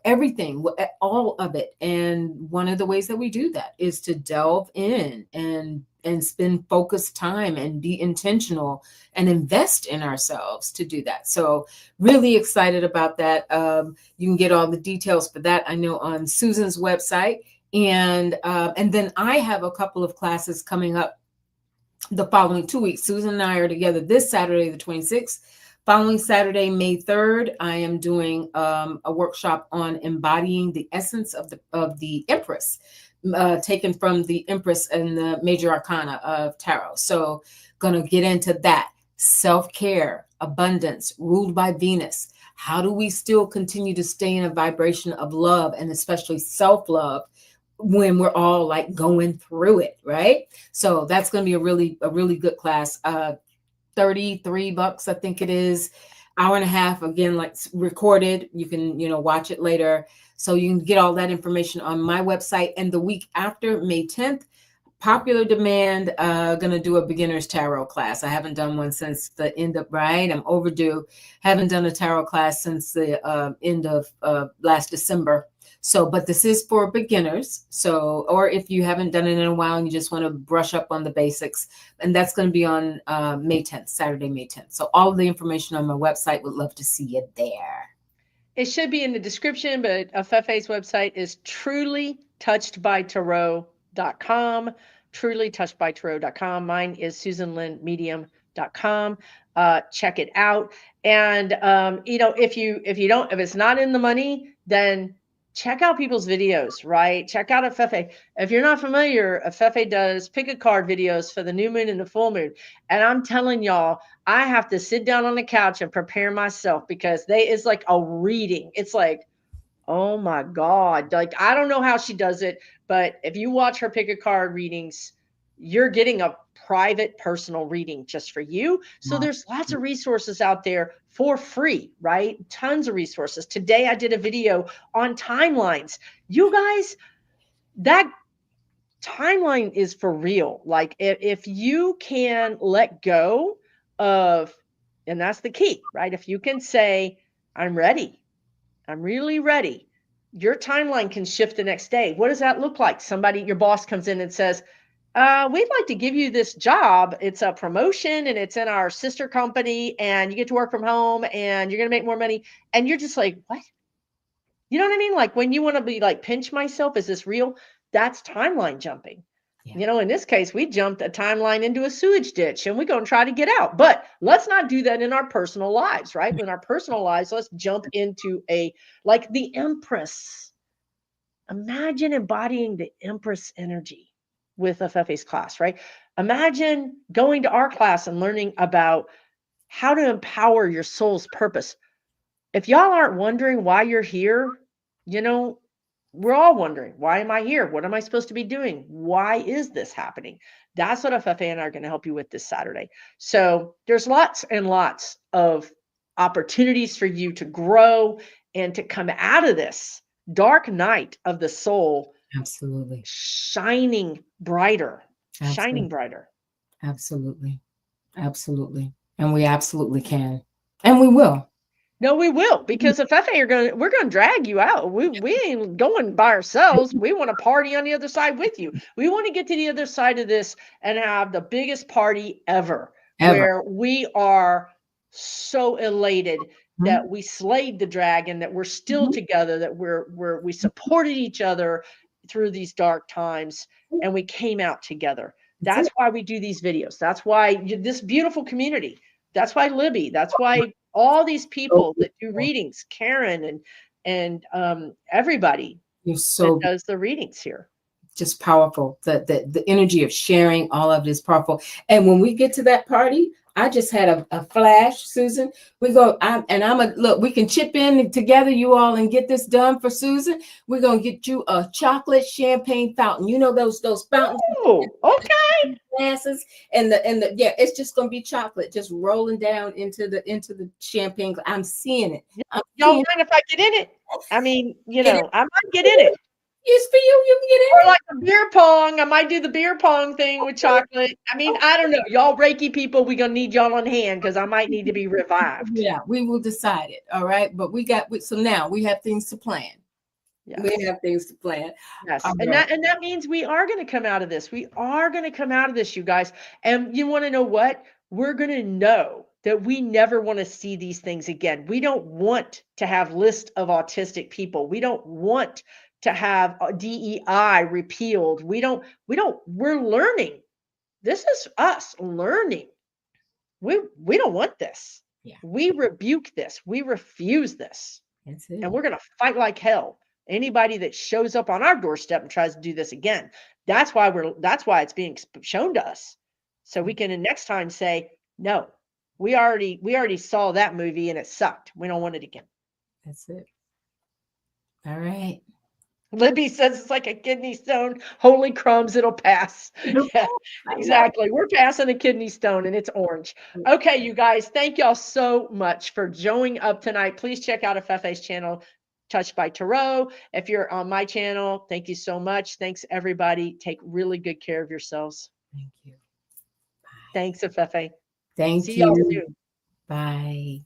everything, all of it. And one of the ways that we do that is to delve in and spend focused time and be intentional and invest in ourselves to do that. So really excited about that. You can get all the details for that, I know, on Susan's website. And then I have a couple of classes coming up the following 2 weeks. Susan and I are together this Saturday, the 26th. Following Saturday, May 3rd, I am doing a workshop on embodying the essence of the Empress, taken from the Empress and the Major Arcana of Tarot. So going to get into that. Self-care, abundance, ruled by Venus. How do we still continue to stay in a vibration of love, and especially self-love, when we're all like going through it, right? So that's going to be a really good class. $33, I think it is, hour and a half, again, like recorded. You can, watch it later. So you can get all that information on my website. And the week after, May 10th, popular demand, gonna do a beginner's tarot class. I haven't done one since the end of, right? I'm overdue. Haven't done a tarot class since the end of last December. So, but this is for beginners. So, or if you haven't done it in a while and you just want to brush up on the basics, and that's going to be on May 10th, Saturday, May 10th. So all of the information on my website, would love to see you there. It should be in the description, but Afefe's website is trulytouchedbytarot.com. Trulytouchedbytarot.com. Mine is susanlynnmedium.com. Check it out. And if it's not in the money, then check out people's videos, right? Check out Afefe. If you're not familiar, Afefe does pick a card videos for the new moon and the full moon. And I'm telling y'all, I have to sit down on the couch and prepare myself because it's like a reading. It's like, oh my God. Like, I don't know how she does it, but if you watch her pick a card readings, you're getting a private personal reading just for you. So Wow. there's lots of resources out there for free, right? Tons of resources. Today I did a video on timelines. You guys, that timeline is for real. Like if you can let go of, and that's the key, right? If you can say, I'm ready, I'm really ready, your timeline can shift the next day. What does that look like? Your boss comes in and says, we'd like to give you this job. It's a promotion and it's in our sister company and you get to work from home and you're going to make more money. And you're just like, what? You know what I mean? Like when you want to be like, pinch myself, is this real? That's timeline jumping. Yeah. In this case, we jumped a timeline into a sewage ditch and we're going to try to get out. But let's not do that in our personal lives, right? In our personal lives, let's jump into like the Empress. Imagine embodying the Empress energy with Afefe's class, right? Imagine going to our class and learning about how to empower your soul's purpose. If y'all aren't wondering why you're here, you know, we're all wondering, why am I here? What am I supposed to be doing? Why is this happening? That's what Afefe and I are going to help you with this Saturday. So there's lots and lots of opportunities for you to grow and to come out of this dark night of the soul Absolutely. shining brighter, shining Absolutely. brighter. Absolutely. Absolutely. And we absolutely can. And we will. No, we will, because if we're gonna drag you out. We ain't going by ourselves. We want to party on the other side with you. We want to get to the other side of this and have the biggest party ever, Ever. where we are so elated Mhm. that we slayed the dragon, that we're still Mhm. together, that we supported each other through these dark times, and we came out together. That's That's it. why we do these videos. That's why this beautiful community. That's why Libby. That's why all these So people that do beautiful. readings, Karen and everybody You're that so does the readings here. just powerful. The energy of sharing all of this powerful. And when we get to that party, I just had a flash, Susan. We go, I'm a look. We can chip in together, you all, and get this done for Susan. We're gonna get you a chocolate champagne fountain. You know those fountains, Oh, okay. glasses, and the yeah. It's just gonna be chocolate, just rolling down into the champagne. I'm seeing it. I'm Y'all seeing mind if I get in it? I mean, it. I might get in it. It's for you. You can get Or in it. like a beer pong. I might do the beer pong thing with chocolate. I mean, I don't know. Y'all Reiki people, we gonna need y'all on hand because I might need to be revived. Yeah, we will decide it. All right. But so now we have things to plan. We Yes. have things to plan. Yes. All And right. that means we are gonna come out of this. We are gonna come out of this, you guys. And you want to know what? We're gonna know that we never want to see these things again. We don't want to have list of autistic people. We don't want to have DEI repealed. We're learning. This is us learning. We don't want this. Yeah, We rebuke this. We refuse this. that's And it. we're going to fight like hell. Anybody that shows up on our doorstep and tries to do this again. That's why it's being shown to us. So we can next time say, no, we already saw that movie and it sucked. We don't want it again. That's it. All right. Libby says it's like a kidney stone. Holy crumbs, it'll pass. Yeah, I love exactly. We're passing a kidney stone and it's orange. it. Okay, you guys, thank y'all so much for joining up tonight. Please check out Afefe's channel, Touched by Tarot. If you're on my channel, thank you so much. Thanks, everybody. Take really good care of yourselves. Thank you. Thanks, Afefe. Thank See y'all you. soon. Bye.